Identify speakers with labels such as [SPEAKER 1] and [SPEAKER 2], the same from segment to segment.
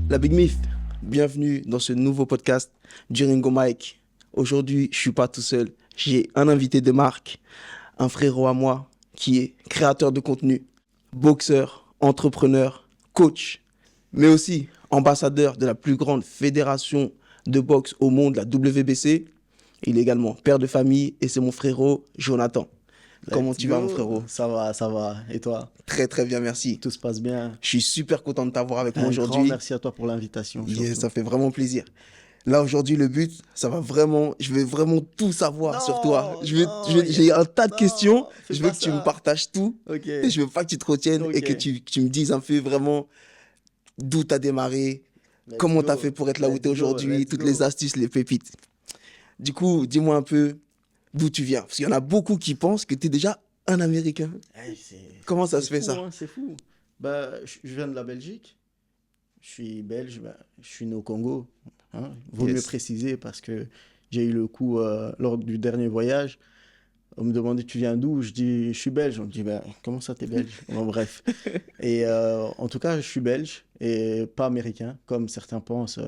[SPEAKER 1] La Big Myth, bienvenue dans ce nouveau podcast du Ringo Mike. Aujourd'hui, je suis pas tout seul, j'ai un invité de marque, un frérot à moi qui est créateur de contenu, boxeur, entrepreneur, coach, mais aussi ambassadeur de la plus grande fédération de boxe au monde, la WBC. Il est également père de famille et c'est mon frérot Jonathan. Comment tu vas, mon frérot?
[SPEAKER 2] Ça va, ça va. Et toi?
[SPEAKER 1] Très très bien, merci.
[SPEAKER 2] Tout se passe bien?
[SPEAKER 1] Je suis super content de t'avoir avec moi
[SPEAKER 2] Un grand
[SPEAKER 1] aujourd'hui.
[SPEAKER 2] merci à toi pour l'invitation.
[SPEAKER 1] Yes, ça fait vraiment plaisir. Là, aujourd'hui, le but, ça va vraiment, je vais vraiment tout savoir sur toi. J'ai un tas de questions. Je veux que tu me partages tout.
[SPEAKER 2] Ok.
[SPEAKER 1] Et je veux pas que tu te retiennes et que tu me dises un peu vraiment d'où tu as démarré, comment tu as fait pour être là où tu es aujourd'hui, toutes les astuces, les pépites. Du coup, dis-moi un peu d'où tu viens. Parce qu'il y en a beaucoup qui pensent que tu es déjà un Américain. Comment ça se fait, ça?
[SPEAKER 2] C'est fou. Bah, je viens de la Belgique. Je suis belge. Bah, je suis né au Congo. Hein. Vaut mieux préciser parce que j'ai eu le coup lors du dernier voyage. On me demandait tu viens d'où? Je dis je suis belge. On me dit bah, comment ça t'es belge? Bon, bref. Et en tout cas je suis belge et pas américain comme certains pensent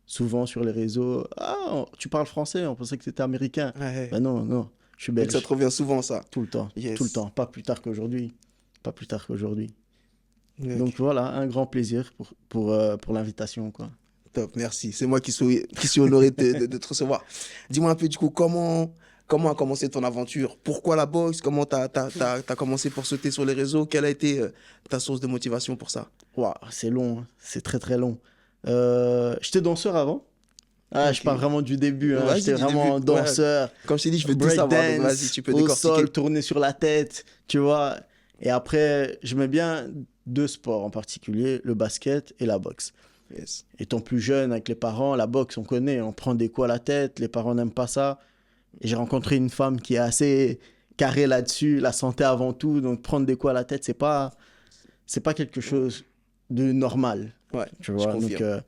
[SPEAKER 2] souvent sur les réseaux. Ah tu parles français, on pensait que tu étais américain.
[SPEAKER 1] Ouais.
[SPEAKER 2] Ben non non, je suis belge.
[SPEAKER 1] Donc ça te revient souvent, ça?
[SPEAKER 2] Tout le temps,
[SPEAKER 1] Yes.
[SPEAKER 2] tout le temps. Pas plus tard qu'aujourd'hui. Pas plus tard qu'aujourd'hui.
[SPEAKER 1] Okay.
[SPEAKER 2] Donc voilà, un grand plaisir pour l'invitation, quoi.
[SPEAKER 1] Top, merci. C'est moi qui suis honoré de te recevoir. Dis-moi un peu, du coup, comment a commencé ton aventure? Pourquoi la boxe? Comment t'as commencé pour sauter sur les réseaux? Quelle a été ta source de motivation pour ça?
[SPEAKER 2] Wow, c'est long, hein. C'est très très long. J'étais danseur avant. Ah,
[SPEAKER 1] Okay.
[SPEAKER 2] je parle vraiment du début. Hein. J'étais vraiment danseur.
[SPEAKER 1] Ouais. Comme je t'ai dit, je veux tout savoir. Donc vas-y, tu peux décortiquer.
[SPEAKER 2] Au sol, tourner sur la tête, tu vois. Et après, j'aimais bien deux sports en particulier, le basket et la boxe.
[SPEAKER 1] Yes.
[SPEAKER 2] Étant plus jeune avec les parents, la boxe, on connaît, on prend des coups à la tête, les parents n'aiment pas ça. Et j'ai rencontré une femme qui est assez carrée là-dessus, la santé avant tout, donc prendre des coups à la tête, c'est pas quelque chose de normal.
[SPEAKER 1] Ouais,
[SPEAKER 2] tu vois.
[SPEAKER 1] Je confirme.
[SPEAKER 2] Donc,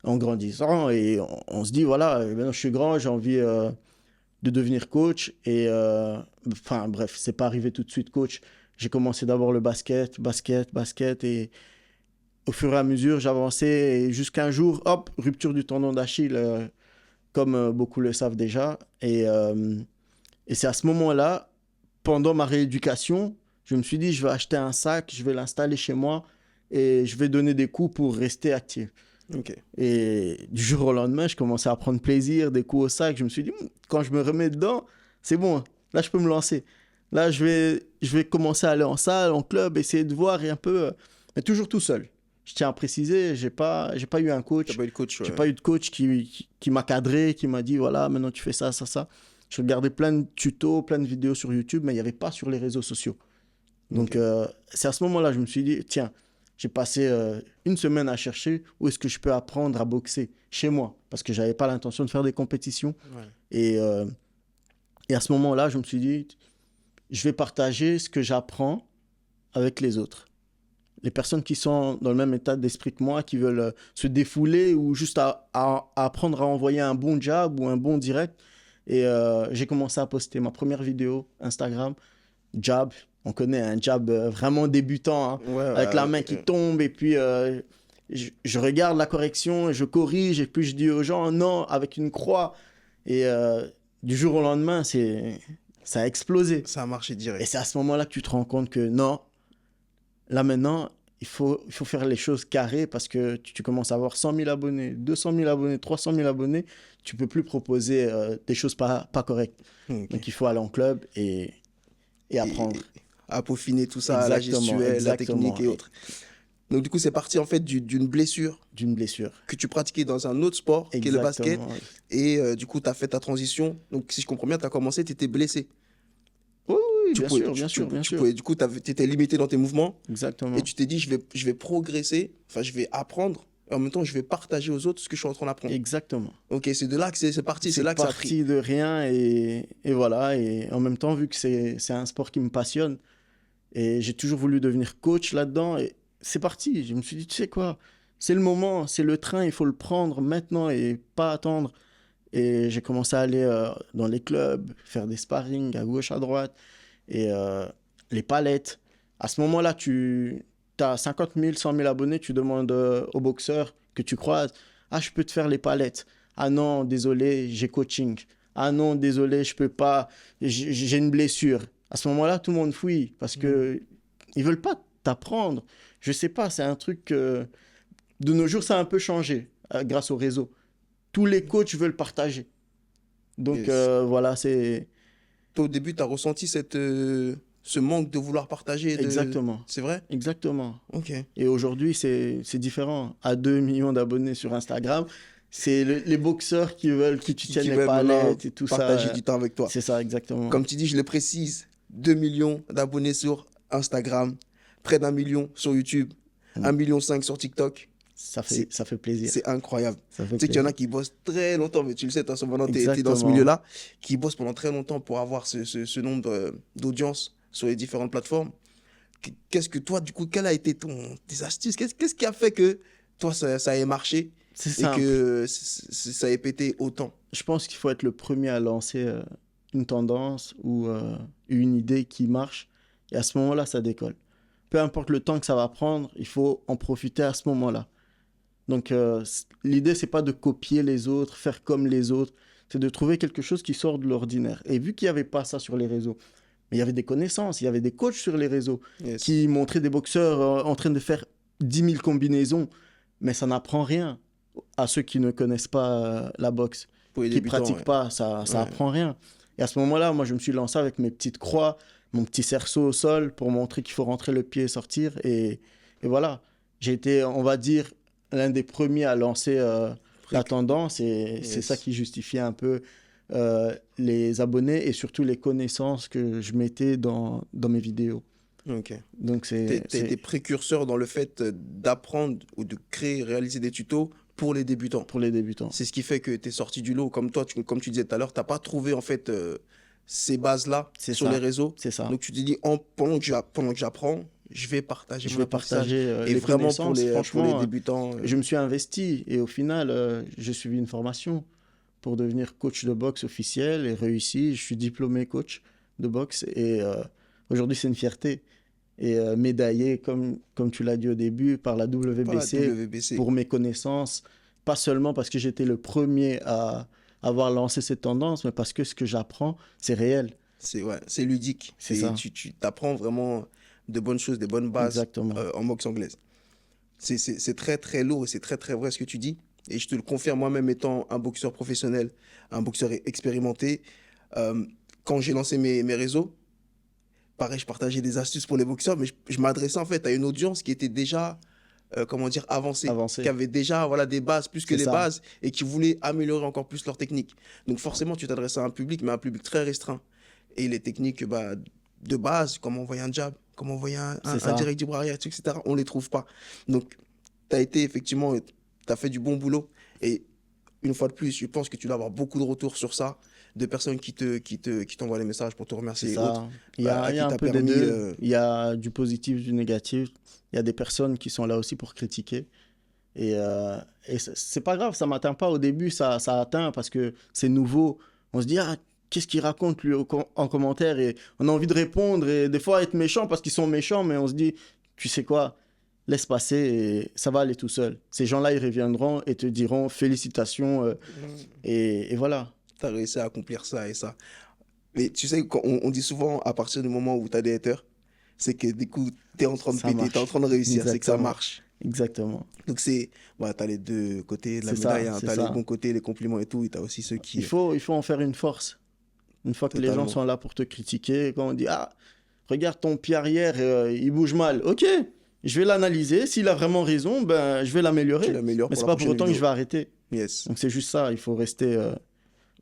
[SPEAKER 2] en grandissant, et on se dit, voilà, maintenant je suis grand, j'ai envie de devenir coach. Et enfin, bref, c'est pas arrivé tout de suite coach. J'ai commencé d'abord le basket, et au fur et à mesure, j'avançais et jusqu'à un jour, hop, rupture du tendon d'Achille, comme beaucoup le savent déjà. Et c'est à ce moment-là, pendant ma rééducation, je me suis dit, je vais acheter un sac, je vais l'installer chez moi et je vais donner des coups pour rester actif.
[SPEAKER 1] Okay.
[SPEAKER 2] Et du jour au lendemain, je commençais à prendre plaisir, des coups au sac. Je me suis dit, quand je me remets dedans, c'est bon, là, je peux me lancer. Là, je vais commencer à aller en salle, en club, essayer de voir et un peu, mais toujours tout seul. Je tiens à préciser, j'ai pas eu un coach.
[SPEAKER 1] T'as pas eu de coach, ouais.
[SPEAKER 2] J'ai pas eu de coach qui m'a cadré, qui m'a dit, voilà, maintenant tu fais ça, ça, ça. Je regardais plein de tutos, plein de vidéos sur YouTube, mais il n'y avait pas sur les réseaux sociaux. Donc, c'est à ce moment-là, je me suis dit, tiens, j'ai passé une semaine à chercher où est-ce que je peux apprendre à boxer chez moi, parce que je n'avais pas l'intention de faire des compétitions. Ouais. Et à ce moment-là, je me suis dit, je vais partager ce que j'apprends avec les autres. Les personnes qui sont dans le même état d'esprit que moi, qui veulent se défouler ou juste à apprendre à envoyer un bon jab ou un bon direct. Et j'ai commencé à poster ma première vidéo Instagram, jab. On connaît un jab vraiment débutant, hein, avec la main qui tombe. Et puis, je regarde la correction, je corrige. Et puis, je dis aux gens, non, avec une croix. Et du jour au lendemain, ça a explosé.
[SPEAKER 1] Ça a marché direct.
[SPEAKER 2] Et c'est à ce moment-là que tu te rends compte que non, là maintenant, il faut faire les choses carrées parce que tu commences à avoir 100 000 abonnés, 200 000 abonnés, 300 000 abonnés. Tu ne peux plus proposer des choses pas correctes. Okay. Donc, il faut aller en club et apprendre.
[SPEAKER 1] À peaufiner tout ça, la gestuelle, la technique et autres. Donc, du coup, c'est parti en fait d'une blessure.
[SPEAKER 2] D'une blessure.
[SPEAKER 1] Que tu pratiquais dans un autre sport, qui est le basket. Oui. Et du coup, tu as fait ta transition. Donc, si je comprends bien, tu as commencé, tu étais blessé.
[SPEAKER 2] Oui, bien sûr.
[SPEAKER 1] Du coup, tu étais limité dans tes mouvements.
[SPEAKER 2] Exactement.
[SPEAKER 1] Et tu t'es dit, je vais progresser, enfin, je vais apprendre. Et en même temps, je vais partager aux autres ce que je suis en train d'apprendre.
[SPEAKER 2] Exactement.
[SPEAKER 1] Ok, c'est de là que c'est parti. C'est là que ça a pris.
[SPEAKER 2] C'est parti de rien et voilà. Et en même temps, vu que c'est un sport qui me passionne, et j'ai toujours voulu devenir coach là-dedans, et c'est parti. Je me suis dit, tu sais quoi, c'est le moment, c'est le train, il faut le prendre maintenant et pas attendre. Et j'ai commencé à aller dans les clubs, faire des sparring à gauche, à droite, et les palettes. À ce moment-là, tu as 50 000, 100 000 abonnés, tu demandes aux boxeurs que tu croises. Ah, je peux te faire les palettes. Ah non, désolé, j'ai coaching. Ah non, désolé, je peux pas, j'ai une blessure. À ce moment-là, tout le monde fuit parce que ils veulent pas t'apprendre. Je sais pas, c'est un truc que de nos jours, ça a un peu changé grâce au réseau. Tous les coachs veulent partager. Donc
[SPEAKER 1] Yes.
[SPEAKER 2] voilà, c'est
[SPEAKER 1] Toi, au début, tu as ressenti ce manque de vouloir partager.
[SPEAKER 2] exactement.
[SPEAKER 1] C'est vrai?
[SPEAKER 2] Exactement.
[SPEAKER 1] Ok.
[SPEAKER 2] Et aujourd'hui, c'est différent. À 2 millions d'abonnés sur Instagram, c'est les boxeurs qui veulent que tu tiennes
[SPEAKER 1] Qui
[SPEAKER 2] les
[SPEAKER 1] veulent maintenant
[SPEAKER 2] palettes et tout ça.
[SPEAKER 1] partager du temps avec toi.
[SPEAKER 2] C'est ça, exactement.
[SPEAKER 1] Comme tu dis, je le précise, 2 millions d'abonnés sur Instagram, près d'1 million sur YouTube,
[SPEAKER 2] Mm.
[SPEAKER 1] 1,5 million sur TikTok.
[SPEAKER 2] Ça fait plaisir.
[SPEAKER 1] C'est incroyable.
[SPEAKER 2] Ça fait
[SPEAKER 1] Tu sais qu'il y en a
[SPEAKER 2] plaisir.
[SPEAKER 1] qui bossent très longtemps, mais tu le sais, toi, maintenant, tu es dans ce
[SPEAKER 2] Exactement.
[SPEAKER 1] milieu-là, qui bossent pendant très longtemps pour avoir ce nombre d'audience sur les différentes plateformes. Qu'est-ce que toi, du coup, quelle a été tes astuces? Qu'est-ce qui a fait que toi, ça ait marché
[SPEAKER 2] C'est
[SPEAKER 1] et
[SPEAKER 2] simple.
[SPEAKER 1] que ça ait pété autant?
[SPEAKER 2] Je pense qu'il faut être le premier à lancer une tendance ou une idée qui marche. Et à ce moment-là, ça décolle. Peu importe le temps que ça va prendre, il faut en profiter à ce moment-là. Donc, l'idée, c'est pas de copier les autres, faire comme les autres. C'est de trouver quelque chose qui sort de l'ordinaire. Et vu qu'il n'y avait pas ça sur les réseaux, mais il y avait des connaissances, il y avait des coachs sur les réseaux
[SPEAKER 1] Yes.
[SPEAKER 2] qui montraient des boxeurs en train de faire 10 000 combinaisons. Mais ça n'apprend rien à ceux qui ne connaissent pas la boxe,
[SPEAKER 1] Pour les
[SPEAKER 2] qui ne
[SPEAKER 1] débutants,
[SPEAKER 2] pratiquent
[SPEAKER 1] ouais.
[SPEAKER 2] pas. Ça
[SPEAKER 1] Ouais.
[SPEAKER 2] apprend rien. Et à ce moment-là, moi, je me suis lancé avec mes petites croix, mon petit cerceau au sol pour montrer qu'il faut rentrer le pied et sortir. Et voilà. J'ai été, on va dire, l'un des premiers à lancer la tendance et c'est
[SPEAKER 1] Yes.
[SPEAKER 2] ça qui justifiait un peu les abonnés et surtout les connaissances que je mettais dans mes vidéos.
[SPEAKER 1] Ok.
[SPEAKER 2] Donc
[SPEAKER 1] T'as été précurseur dans le fait d'apprendre ou de créer, réaliser des tutos pour les débutants.
[SPEAKER 2] pour les débutants.
[SPEAKER 1] C'est ce qui fait que tu es sorti du lot. Comme toi, comme tu disais tout à l'heure, tu n'as pas trouvé en fait ces bases-là
[SPEAKER 2] C'est
[SPEAKER 1] sur
[SPEAKER 2] ça.
[SPEAKER 1] les réseaux.
[SPEAKER 2] C'est ça.
[SPEAKER 1] Donc tu te dis, pendant que j'apprends, je vais partager
[SPEAKER 2] Je
[SPEAKER 1] mon
[SPEAKER 2] vais
[SPEAKER 1] apprentissage.
[SPEAKER 2] partager
[SPEAKER 1] Et
[SPEAKER 2] les
[SPEAKER 1] vraiment pour
[SPEAKER 2] connaissances.
[SPEAKER 1] les
[SPEAKER 2] Franchement,
[SPEAKER 1] débutants.
[SPEAKER 2] je me suis investi et au final, j'ai suivi une formation pour devenir coach de boxe officiel et réussi. Je suis diplômé coach de boxe et aujourd'hui, c'est une fierté. Et médaillé, comme tu l'as dit au début, par la
[SPEAKER 1] Par la
[SPEAKER 2] WBC
[SPEAKER 1] WBC.
[SPEAKER 2] pour mes connaissances. Pas seulement parce que j'étais le premier à avoir lancé cette tendance, mais parce que ce que j'apprends, c'est réel.
[SPEAKER 1] C'est ludique.
[SPEAKER 2] C'est ça.
[SPEAKER 1] Tu apprends vraiment de bonnes choses, des bonnes bases
[SPEAKER 2] Exactement.
[SPEAKER 1] en boxe anglaise. C'est très très lourd et c'est très très vrai ce que tu dis. Et je te le confirme moi-même étant un boxeur professionnel, un boxeur expérimenté. Quand j'ai lancé mes réseaux, pareil, je partageais des astuces pour les boxeurs, mais je m'adressais en fait à une audience qui était déjà, comment dire, avancée,
[SPEAKER 2] Avancée.
[SPEAKER 1] qui avait déjà voilà, des bases, plus que
[SPEAKER 2] C'est
[SPEAKER 1] des
[SPEAKER 2] ça.
[SPEAKER 1] bases, et qui voulait améliorer encore plus leur technique. Donc forcément, tu t'adressais à un public, mais un public très restreint. Et les techniques de base, comme envoyer un jab, comme envoyer
[SPEAKER 2] C'est
[SPEAKER 1] un
[SPEAKER 2] ça.
[SPEAKER 1] direct du bras arrière, etc., on ne les trouve pas. Donc, tu as été effectivement, tu as fait du bon boulot. Et une fois de plus, je pense que tu dois avoir beaucoup de retours sur ça, de personnes qui t'envoient des messages pour te remercier
[SPEAKER 2] C'est
[SPEAKER 1] et
[SPEAKER 2] ça.
[SPEAKER 1] autres.
[SPEAKER 2] Il y a,
[SPEAKER 1] à
[SPEAKER 2] il y
[SPEAKER 1] qui
[SPEAKER 2] a un
[SPEAKER 1] t'as
[SPEAKER 2] peu des
[SPEAKER 1] permis,
[SPEAKER 2] deux. Il y a du positif, du négatif. Il y a des personnes qui sont là aussi pour critiquer. Et c'est pas grave, ça m'atteint pas au début, ça atteint parce que c'est nouveau. On se dit, ah, qu'est-ce qu'il raconte lui en commentaire? Et on a envie de répondre et des fois être méchant parce qu'ils sont méchants, mais on se dit, tu sais quoi, laisse passer et ça va aller tout seul. Ces gens-là, ils reviendront et te diront félicitations. Et voilà.
[SPEAKER 1] tu as réussi à accomplir ça et ça. Mais tu sais, on dit souvent, à partir du moment où tu as des haters, c'est que du coup, tu es en train de
[SPEAKER 2] Ça
[SPEAKER 1] péter, tu es en
[SPEAKER 2] marche.
[SPEAKER 1] train de réussir, c'est que ça
[SPEAKER 2] Exactement.
[SPEAKER 1] marche.
[SPEAKER 2] Exactement.
[SPEAKER 1] Donc c'est, voilà, tu as les deux côtés de la
[SPEAKER 2] C'est ça,
[SPEAKER 1] médaille, hein.
[SPEAKER 2] c'est
[SPEAKER 1] Tu as
[SPEAKER 2] ça.
[SPEAKER 1] les bons côtés, les compliments et tout, et tu as aussi ceux qui...
[SPEAKER 2] Il faut en faire une force. Une fois que les gens
[SPEAKER 1] Totalement.
[SPEAKER 2] sont là pour te critiquer, quand on dit, ah, regarde ton pied arrière, il bouge mal. Ok, je vais l'analyser. S'il a vraiment raison, ben, je vais
[SPEAKER 1] Tu
[SPEAKER 2] l'améliorer.
[SPEAKER 1] l'améliores
[SPEAKER 2] Mais
[SPEAKER 1] pour
[SPEAKER 2] c'est
[SPEAKER 1] la
[SPEAKER 2] pas pour
[SPEAKER 1] prochaine
[SPEAKER 2] autant que je
[SPEAKER 1] vidéo.
[SPEAKER 2] vais arrêter.
[SPEAKER 1] Yes.
[SPEAKER 2] Donc c'est juste ça, il faut rester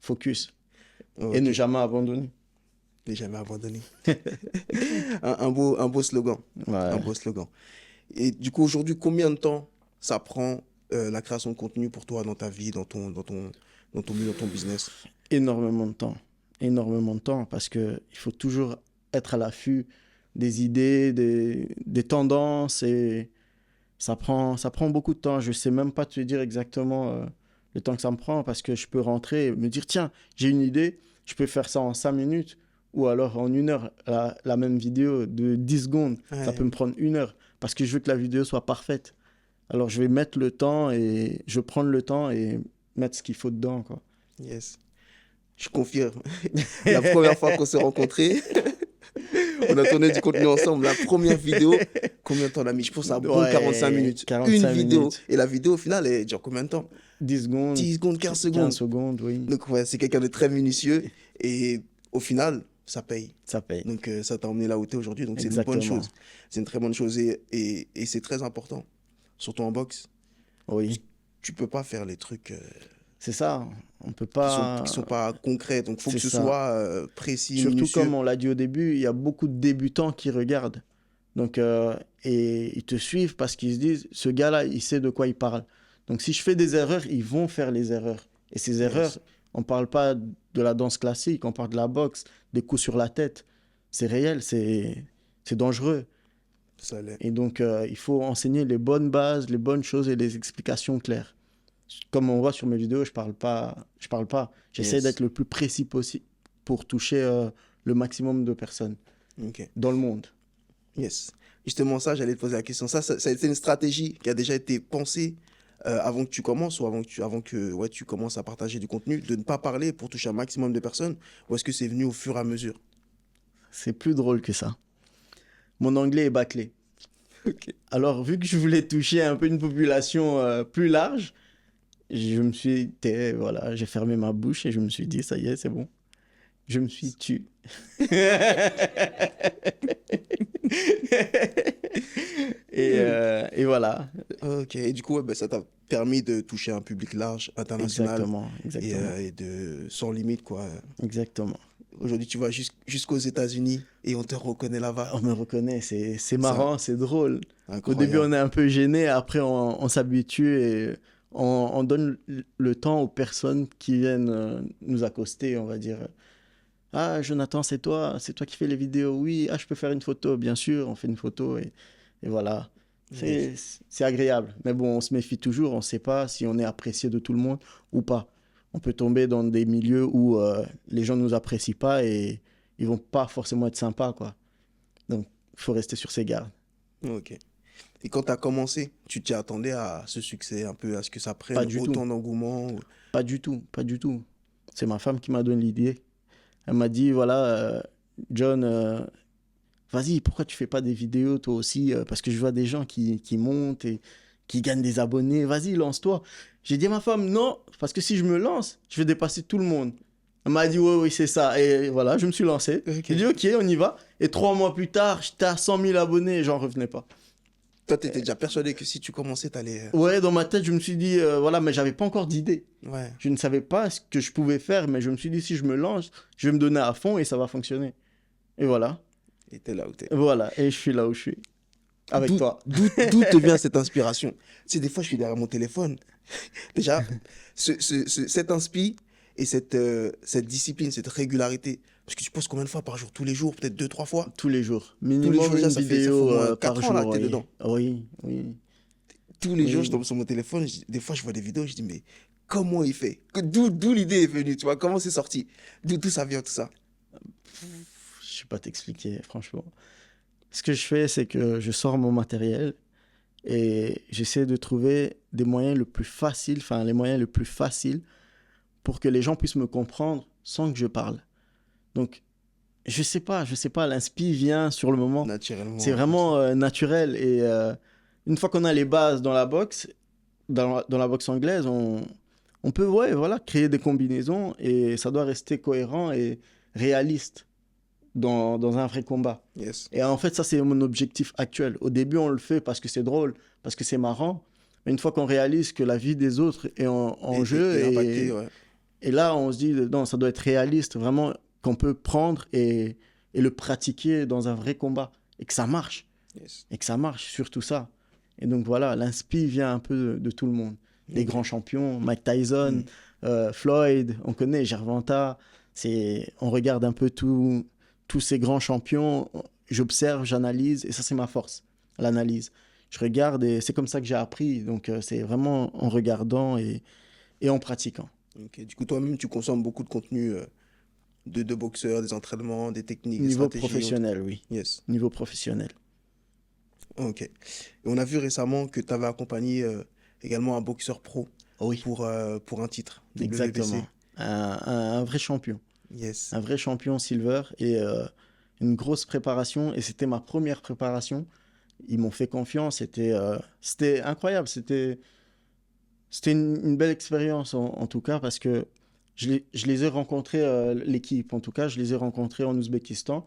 [SPEAKER 2] focus
[SPEAKER 1] Ok.
[SPEAKER 2] et ne jamais abandonner.
[SPEAKER 1] Ne jamais abandonné. un beau slogan.
[SPEAKER 2] Ouais.
[SPEAKER 1] Un beau slogan. Et du coup, aujourd'hui, combien de temps ça prend la création de contenu pour toi dans ta vie, dans ton milieu, dans ton business?
[SPEAKER 2] Énormément de temps. Énormément de temps parce qu'il faut toujours être à l'affût des idées, des tendances et ça prend beaucoup de temps. Je sais même pas te dire exactement le temps que ça me prend parce que je peux rentrer et me dire tiens, j'ai une idée, je peux faire ça en 5 minutes ou alors en 1 heure. La même vidéo de 10 secondes, ça
[SPEAKER 1] Ouais.
[SPEAKER 2] peut me prendre 1 heure parce que je veux que la vidéo soit parfaite. Alors, je vais mettre le temps et je vais prendre le temps et mettre ce qu'il faut dedans, quoi.
[SPEAKER 1] Yes. Je confirme. La première fois qu'on s'est rencontrés, on a tourné du contenu ensemble. La première vidéo, combien de temps on a mis? Je pense à un bon
[SPEAKER 2] Ouais,
[SPEAKER 1] 45 minutes.
[SPEAKER 2] 45
[SPEAKER 1] Une vidéo.
[SPEAKER 2] minutes.
[SPEAKER 1] Et la vidéo, au final, elle dure combien de temps?
[SPEAKER 2] 10 secondes.
[SPEAKER 1] 10 secondes, 15
[SPEAKER 2] 15
[SPEAKER 1] secondes.
[SPEAKER 2] secondes, oui.
[SPEAKER 1] Donc, ouais, c'est quelqu'un de très minutieux. Et au final, ça paye.
[SPEAKER 2] Ça paye.
[SPEAKER 1] Donc, ça t'a emmené là où tu es aujourd'hui. Donc, c'est une bonne
[SPEAKER 2] Exactement.
[SPEAKER 1] chose. C'est une très bonne chose. Et c'est très important. Surtout en boxe.
[SPEAKER 2] Oui,
[SPEAKER 1] Tu peux pas faire les trucs
[SPEAKER 2] c'est ça. On peut
[SPEAKER 1] qui
[SPEAKER 2] pas.
[SPEAKER 1] sont pas concrets. Donc, il faut que
[SPEAKER 2] C'est
[SPEAKER 1] ce
[SPEAKER 2] ça.
[SPEAKER 1] soit précis,
[SPEAKER 2] Surtout
[SPEAKER 1] minutieux.
[SPEAKER 2] comme on l'a dit au début, il y a beaucoup de débutants qui regardent. Donc, et ils te suivent parce qu'ils se disent, ce gars-là, il sait de quoi il parle. Donc, si je fais des erreurs, ils vont faire les erreurs. Et ces erreurs, on ne parle pas de la danse classique, on parle de la boxe, des coups sur la tête. C'est réel, c'est dangereux.
[SPEAKER 1] Ça l'est.
[SPEAKER 2] Et donc, il faut enseigner les bonnes bases, les bonnes choses et les explications claires. Comme on voit sur mes vidéos, je parle pas. J'essaie
[SPEAKER 1] Yes.
[SPEAKER 2] d'être le plus précis possible pour toucher le maximum de personnes
[SPEAKER 1] Ok.
[SPEAKER 2] dans le monde.
[SPEAKER 1] Yes. Justement, ça, j'allais te poser la question. Ça a été une stratégie qui a déjà été pensée avant que tu commences ou avant que ouais, tu commences à partager du contenu, de ne pas parler pour toucher un maximum de personnes, ou est-ce que c'est venu au fur et à mesure?
[SPEAKER 2] C'est plus drôle que ça. Mon anglais est bâclé.
[SPEAKER 1] Ok.
[SPEAKER 2] Alors, vu que je voulais toucher un peu une population plus large, je me suis voilà, j'ai fermé ma bouche et je me suis dit, ça y est, c'est bon. Je me suis tu. Et voilà.
[SPEAKER 1] Ok. Et du coup, ouais, bah, ça t'a permis de toucher un public large, international,
[SPEAKER 2] Exactement, exactement.
[SPEAKER 1] et sans limite, quoi.
[SPEAKER 2] Exactement.
[SPEAKER 1] Aujourd'hui, tu vas jusqu'aux États-Unis et on te reconnaît là-bas.
[SPEAKER 2] On me reconnaît, c'est marrant, c'est drôle. Au début,
[SPEAKER 1] Incroyable.
[SPEAKER 2] on est un peu gêné, après, on s'habitue et on donne le temps aux personnes qui viennent nous accoster, on va dire. Ah, Jonathan, c'est toi qui fais les vidéos. Oui, ah, je peux faire une photo, bien sûr, on fait une photo et voilà. C'est agréable. Mais bon, on se méfie toujours, on ne sait pas si on est apprécié de tout le monde ou pas. On peut tomber dans des milieux où les gens ne nous apprécient pas et ils vont pas forcément être sympas, quoi. Donc, il faut rester sur ses gardes.
[SPEAKER 1] Ok. Et quand tu as commencé, tu t'y attendais à ce succès, un peu, à ce que ça
[SPEAKER 2] Pas
[SPEAKER 1] prenne
[SPEAKER 2] du tout.
[SPEAKER 1] autant d'engouement
[SPEAKER 2] Pas du tout, pas du tout. C'est ma femme qui m'a donné l'idée. Elle m'a dit, voilà, John, vas-y, pourquoi tu fais pas des vidéos toi aussi parce que je vois des gens qui montent et qui gagnent des abonnés. Vas-y, lance-toi. J'ai dit à ma femme, non, parce que si je me lance, je vais dépasser tout le monde. Elle m'a dit, oui, oui, c'est ça. Et voilà, je me suis lancé.
[SPEAKER 1] Ok.
[SPEAKER 2] J'ai dit, ok, on y va. Et 3 mois plus tard, j'étais à 100 000 abonnés et j'en revenais pas.
[SPEAKER 1] Toi, tu étais déjà persuadé que si tu commençais, tu allais...
[SPEAKER 2] Ouais, dans ma tête, je me suis dit, voilà, mais j'avais pas encore d'idée.
[SPEAKER 1] Ouais,
[SPEAKER 2] Je ne savais pas ce que je pouvais faire, mais je me suis dit, si je me lance, je vais me donner à fond et ça va fonctionner. Et voilà.
[SPEAKER 1] et t'es là où t'es.
[SPEAKER 2] Voilà. Et je suis là où je suis. Avec toi.
[SPEAKER 1] D'où te vient cette inspiration? Tu sais, des fois, je suis derrière mon téléphone. Déjà, cette inspi et cette discipline, cette régularité. Parce que tu postes combien de fois par jour? Tous les jours, peut-être 2, 3 fois?
[SPEAKER 2] Tous les jours.
[SPEAKER 1] Tous les
[SPEAKER 2] Minimum
[SPEAKER 1] jours, déjà,
[SPEAKER 2] une
[SPEAKER 1] ça fait
[SPEAKER 2] vidéo
[SPEAKER 1] au moins
[SPEAKER 2] par
[SPEAKER 1] 4 ans là
[SPEAKER 2] jour.
[SPEAKER 1] que t'es
[SPEAKER 2] Oui.
[SPEAKER 1] dedans.
[SPEAKER 2] Oui, oui.
[SPEAKER 1] Tous les jours,
[SPEAKER 2] Oui.
[SPEAKER 1] je tombe sur mon téléphone. Des fois, je vois des vidéos, je dis, mais comment il fait? D'où l'idée est venue, tu vois? Comment c'est sorti? D'où ça vient, tout ça?
[SPEAKER 2] Je sais pas t'expliquer, franchement. Ce que je fais, c'est que je sors mon matériel et j'essaie de trouver des moyens le plus faciles, enfin les moyens les plus faciles pour que les gens puissent me comprendre sans que je parle. Donc, je sais pas, l'inspi vient sur le moment.
[SPEAKER 1] Naturellement.
[SPEAKER 2] C'est vraiment naturel et une fois qu'on a les bases dans la boxe, dans la boxe anglaise, on peut ouais, voilà, créer des combinaisons et ça doit rester cohérent et réaliste dans un vrai combat.
[SPEAKER 1] Yes.
[SPEAKER 2] Et en fait, ça, c'est mon objectif actuel. Au début, on le fait parce que c'est drôle, parce que c'est marrant. Mais une fois qu'on réalise que la vie des autres est en jeu,
[SPEAKER 1] Et impacté, ouais.
[SPEAKER 2] et là, on se dit, non, ça doit être réaliste, vraiment, qu'on peut prendre et le pratiquer dans un vrai combat. Et que ça marche.
[SPEAKER 1] Yes.
[SPEAKER 2] Et que ça marche, surtout ça. Et donc voilà, l'inspi vient un peu de tout le monde. Les grands champions, Mike Tyson, Floyd, on connaît, Gervonta. On regarde un peu tous ces grands champions. J'observe, j'analyse, et ça, c'est ma force, l'analyse. Je regarde et c'est comme ça que j'ai appris. Donc, c'est vraiment en regardant et en pratiquant.
[SPEAKER 1] Ok. Du coup, toi-même, tu consommes beaucoup de contenu de boxeurs, des entraînements, des techniques, des
[SPEAKER 2] Niveau
[SPEAKER 1] stratégies.
[SPEAKER 2] professionnel, oui.
[SPEAKER 1] Yes.
[SPEAKER 2] Niveau professionnel.
[SPEAKER 1] Ok. Et on a vu récemment que tu avais accompagné également un boxeur pro
[SPEAKER 2] Oui,
[SPEAKER 1] pour un titre
[SPEAKER 2] exactement.
[SPEAKER 1] WBC.
[SPEAKER 2] Un vrai champion.
[SPEAKER 1] Yes.
[SPEAKER 2] Un vrai champion silver et une grosse préparation. Et c'était ma première préparation. Ils m'ont fait confiance. C'était incroyable. C'était une belle expérience en tout cas parce que je les ai rencontrés, l'équipe en tout cas, je les ai rencontrés en Ouzbékistan.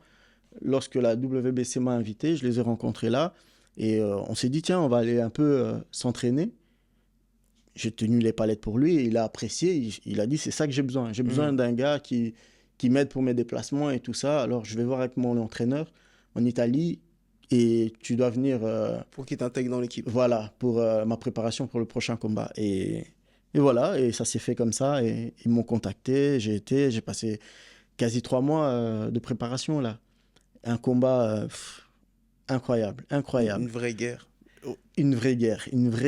[SPEAKER 2] Lorsque la WBC m'a invité, je les ai rencontrés là. Et on s'est dit, tiens, on va aller un peu s'entraîner. J'ai tenu les palettes pour lui et il a apprécié. Il a dit, c'est ça que j'ai besoin. J'ai besoin
[SPEAKER 1] Mm.
[SPEAKER 2] d'un gars qui m'aide pour mes déplacements et tout ça. Alors, je vais voir avec mon entraîneur en Italie et tu dois venir,
[SPEAKER 1] Pour qu'il t'intègre dans l'équipe.
[SPEAKER 2] voilà, pour ma préparation pour le prochain combat. Et voilà, et ça s'est fait comme ça. Et ils m'ont contacté. J'ai passé quasi 3 mois de préparation là. Un combat incroyable, incroyable.
[SPEAKER 1] Une vraie guerre.
[SPEAKER 2] Une vraie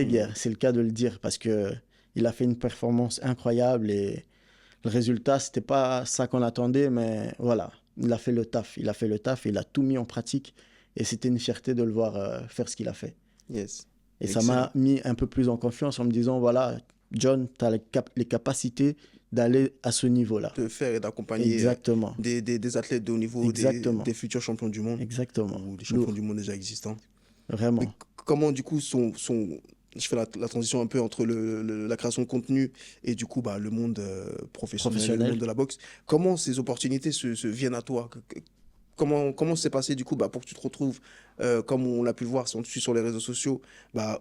[SPEAKER 1] Mm.
[SPEAKER 2] guerre, c'est le cas de le dire, parce que il a fait une performance incroyable et le résultat, c'était pas ça qu'on attendait, mais voilà, il a fait le taf, il a fait le taf, il a tout mis en pratique et c'était une fierté de le voir faire ce qu'il a fait.
[SPEAKER 1] Yes.
[SPEAKER 2] Et ça
[SPEAKER 1] Excellent.
[SPEAKER 2] m'a mis un peu plus en confiance en me disant, voilà, John, tu as les capacités d'aller à ce niveau-là.
[SPEAKER 1] De faire et d'accompagner
[SPEAKER 2] Exactement,
[SPEAKER 1] des athlètes de haut niveau,
[SPEAKER 2] exactement,
[SPEAKER 1] des futurs champions du monde
[SPEAKER 2] exactement.
[SPEAKER 1] ou des champions
[SPEAKER 2] Lourd,
[SPEAKER 1] du monde déjà existants. Mais
[SPEAKER 2] vraiment.
[SPEAKER 1] comment du coup je fais la transition un peu entre la création de contenu et du coup le monde professionnel, le
[SPEAKER 2] Professionnel.
[SPEAKER 1] monde de la boxe. Comment ces opportunités se viennent à toi? Comment c'est passé du coup pour que tu te retrouves, comme on l'a pu le voir si on te suit sur les réseaux sociaux,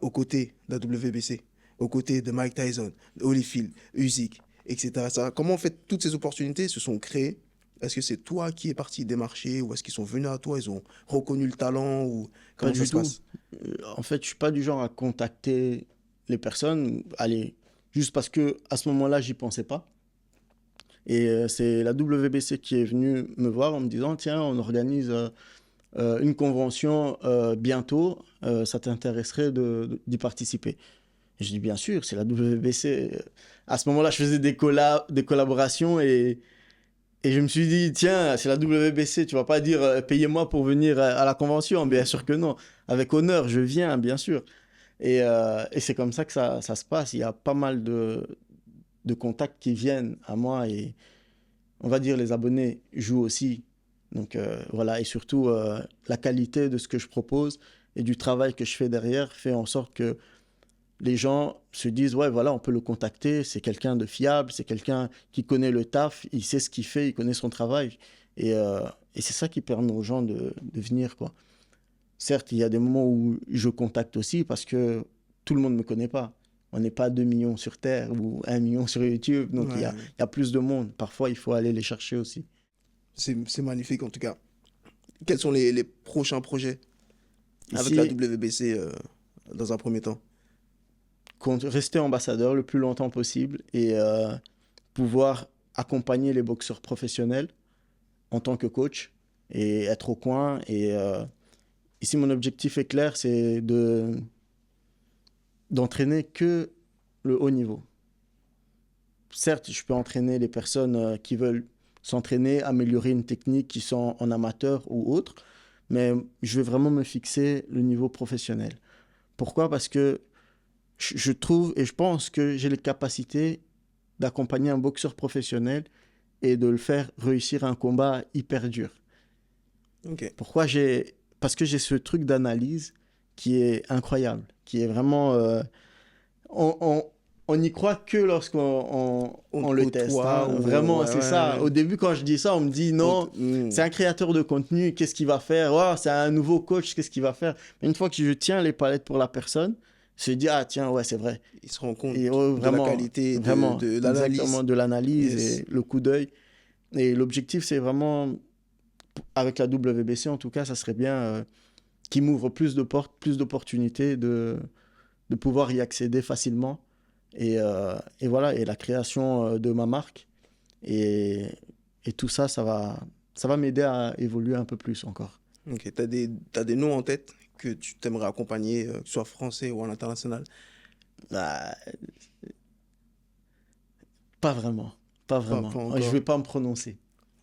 [SPEAKER 1] aux côtés de la WBC, aux côtés de Mike Tyson, Holyfield, Usyk, etc. Comment en fait toutes ces opportunités se sont créées? Est-ce que c'est toi qui es parti démarcher ou est-ce qu'ils sont venus à toi, ils ont reconnu le talent ou
[SPEAKER 2] Pas
[SPEAKER 1] comment ça
[SPEAKER 2] du
[SPEAKER 1] se
[SPEAKER 2] tout.
[SPEAKER 1] passe?
[SPEAKER 2] En fait, je suis pas du genre à contacter les personnes, allez, juste parce que à ce moment-là, j'y pensais pas. Et c'est la WBC qui est venue me voir en me disant, tiens, on organise une convention bientôt, ça t'intéresserait d'y participer? Et je dis, bien sûr, c'est la WBC. À ce moment-là, je faisais des collaborations et je me suis dit, tiens, c'est la WBC, tu vas pas dire, payez-moi pour venir à la convention. Bien sûr que non. Avec honneur, je viens, bien sûr. Et c'est comme ça que ça se passe. Il y a pas mal de contacts qui viennent à moi et on va dire les abonnés jouent aussi. Donc voilà, et surtout la qualité de ce que je propose et du travail que je fais derrière fait en sorte que les gens se disent, ouais, voilà, on peut le contacter, c'est quelqu'un de fiable, c'est quelqu'un qui connaît le taf, il sait ce qu'il fait, il connaît son travail. Et, euh, et c'est ça qui permet aux gens de venir, quoi. Certes, il y a des moments où je contacte aussi parce que tout le monde ne me connaît pas. On n'est pas 2 millions sur Terre ou 1 million sur YouTube, donc
[SPEAKER 1] Ouais,
[SPEAKER 2] il y a plus de monde. Parfois, il faut aller les chercher aussi.
[SPEAKER 1] c'est magnifique en tout cas. Quels sont les prochains projets avec la
[SPEAKER 2] Ici,
[SPEAKER 1] WBC dans un premier temps?
[SPEAKER 2] rester ambassadeur le plus longtemps possible et pouvoir accompagner les boxeurs professionnels en tant que coach et être au coin. Et ici, mon objectif est clair, c'est d'entraîner que le haut niveau. Certes, je peux entraîner les personnes qui veulent s'entraîner, améliorer une technique, qui sont en amateur ou autre, mais je vais vraiment me fixer le niveau professionnel. Pourquoi? Parce que je trouve et je pense que j'ai les capacités d'accompagner un boxeur professionnel et de le faire réussir un combat hyper dur.
[SPEAKER 1] Ok.
[SPEAKER 2] Pourquoi Parce que j'ai ce truc d'analyse qui est incroyable, qui est vraiment... on, on, on y croit que lorsqu'on
[SPEAKER 1] On
[SPEAKER 2] on
[SPEAKER 1] te
[SPEAKER 2] le teste,
[SPEAKER 1] côtoie
[SPEAKER 2] hein.
[SPEAKER 1] ou
[SPEAKER 2] Vraiment,
[SPEAKER 1] ouais,
[SPEAKER 2] c'est ça.
[SPEAKER 1] ouais.
[SPEAKER 2] Au début, quand je dis ça, on me dit non, c'est un créateur de contenu, qu'est-ce qu'il va faire? Oh, c'est un nouveau coach, qu'est-ce qu'il va faire? Mais une fois que je tiens les palettes pour la personne, je dis, ah tiens, ouais, c'est vrai.
[SPEAKER 1] Il se rend compte
[SPEAKER 2] Et oh,
[SPEAKER 1] de la
[SPEAKER 2] vraiment,
[SPEAKER 1] qualité
[SPEAKER 2] vraiment,
[SPEAKER 1] de
[SPEAKER 2] exactement,
[SPEAKER 1] l'analyse.
[SPEAKER 2] de l'analyse
[SPEAKER 1] Yes.
[SPEAKER 2] et le coup d'œil. Et l'objectif, c'est vraiment, avec la WBC en tout cas, ça serait bien qu'il m'ouvre plus de portes, plus d'opportunités de pouvoir y accéder facilement. Et voilà, et la création de ma marque. Et, et tout ça, ça va m'aider à évoluer un peu plus encore.
[SPEAKER 1] Ok. T'as des noms en tête que tu t'aimerais accompagner, que ce soit français ou à l'international?
[SPEAKER 2] Bah, pas vraiment, pas
[SPEAKER 1] Pas
[SPEAKER 2] vraiment. Je
[SPEAKER 1] encore.
[SPEAKER 2] vais pas me prononcer.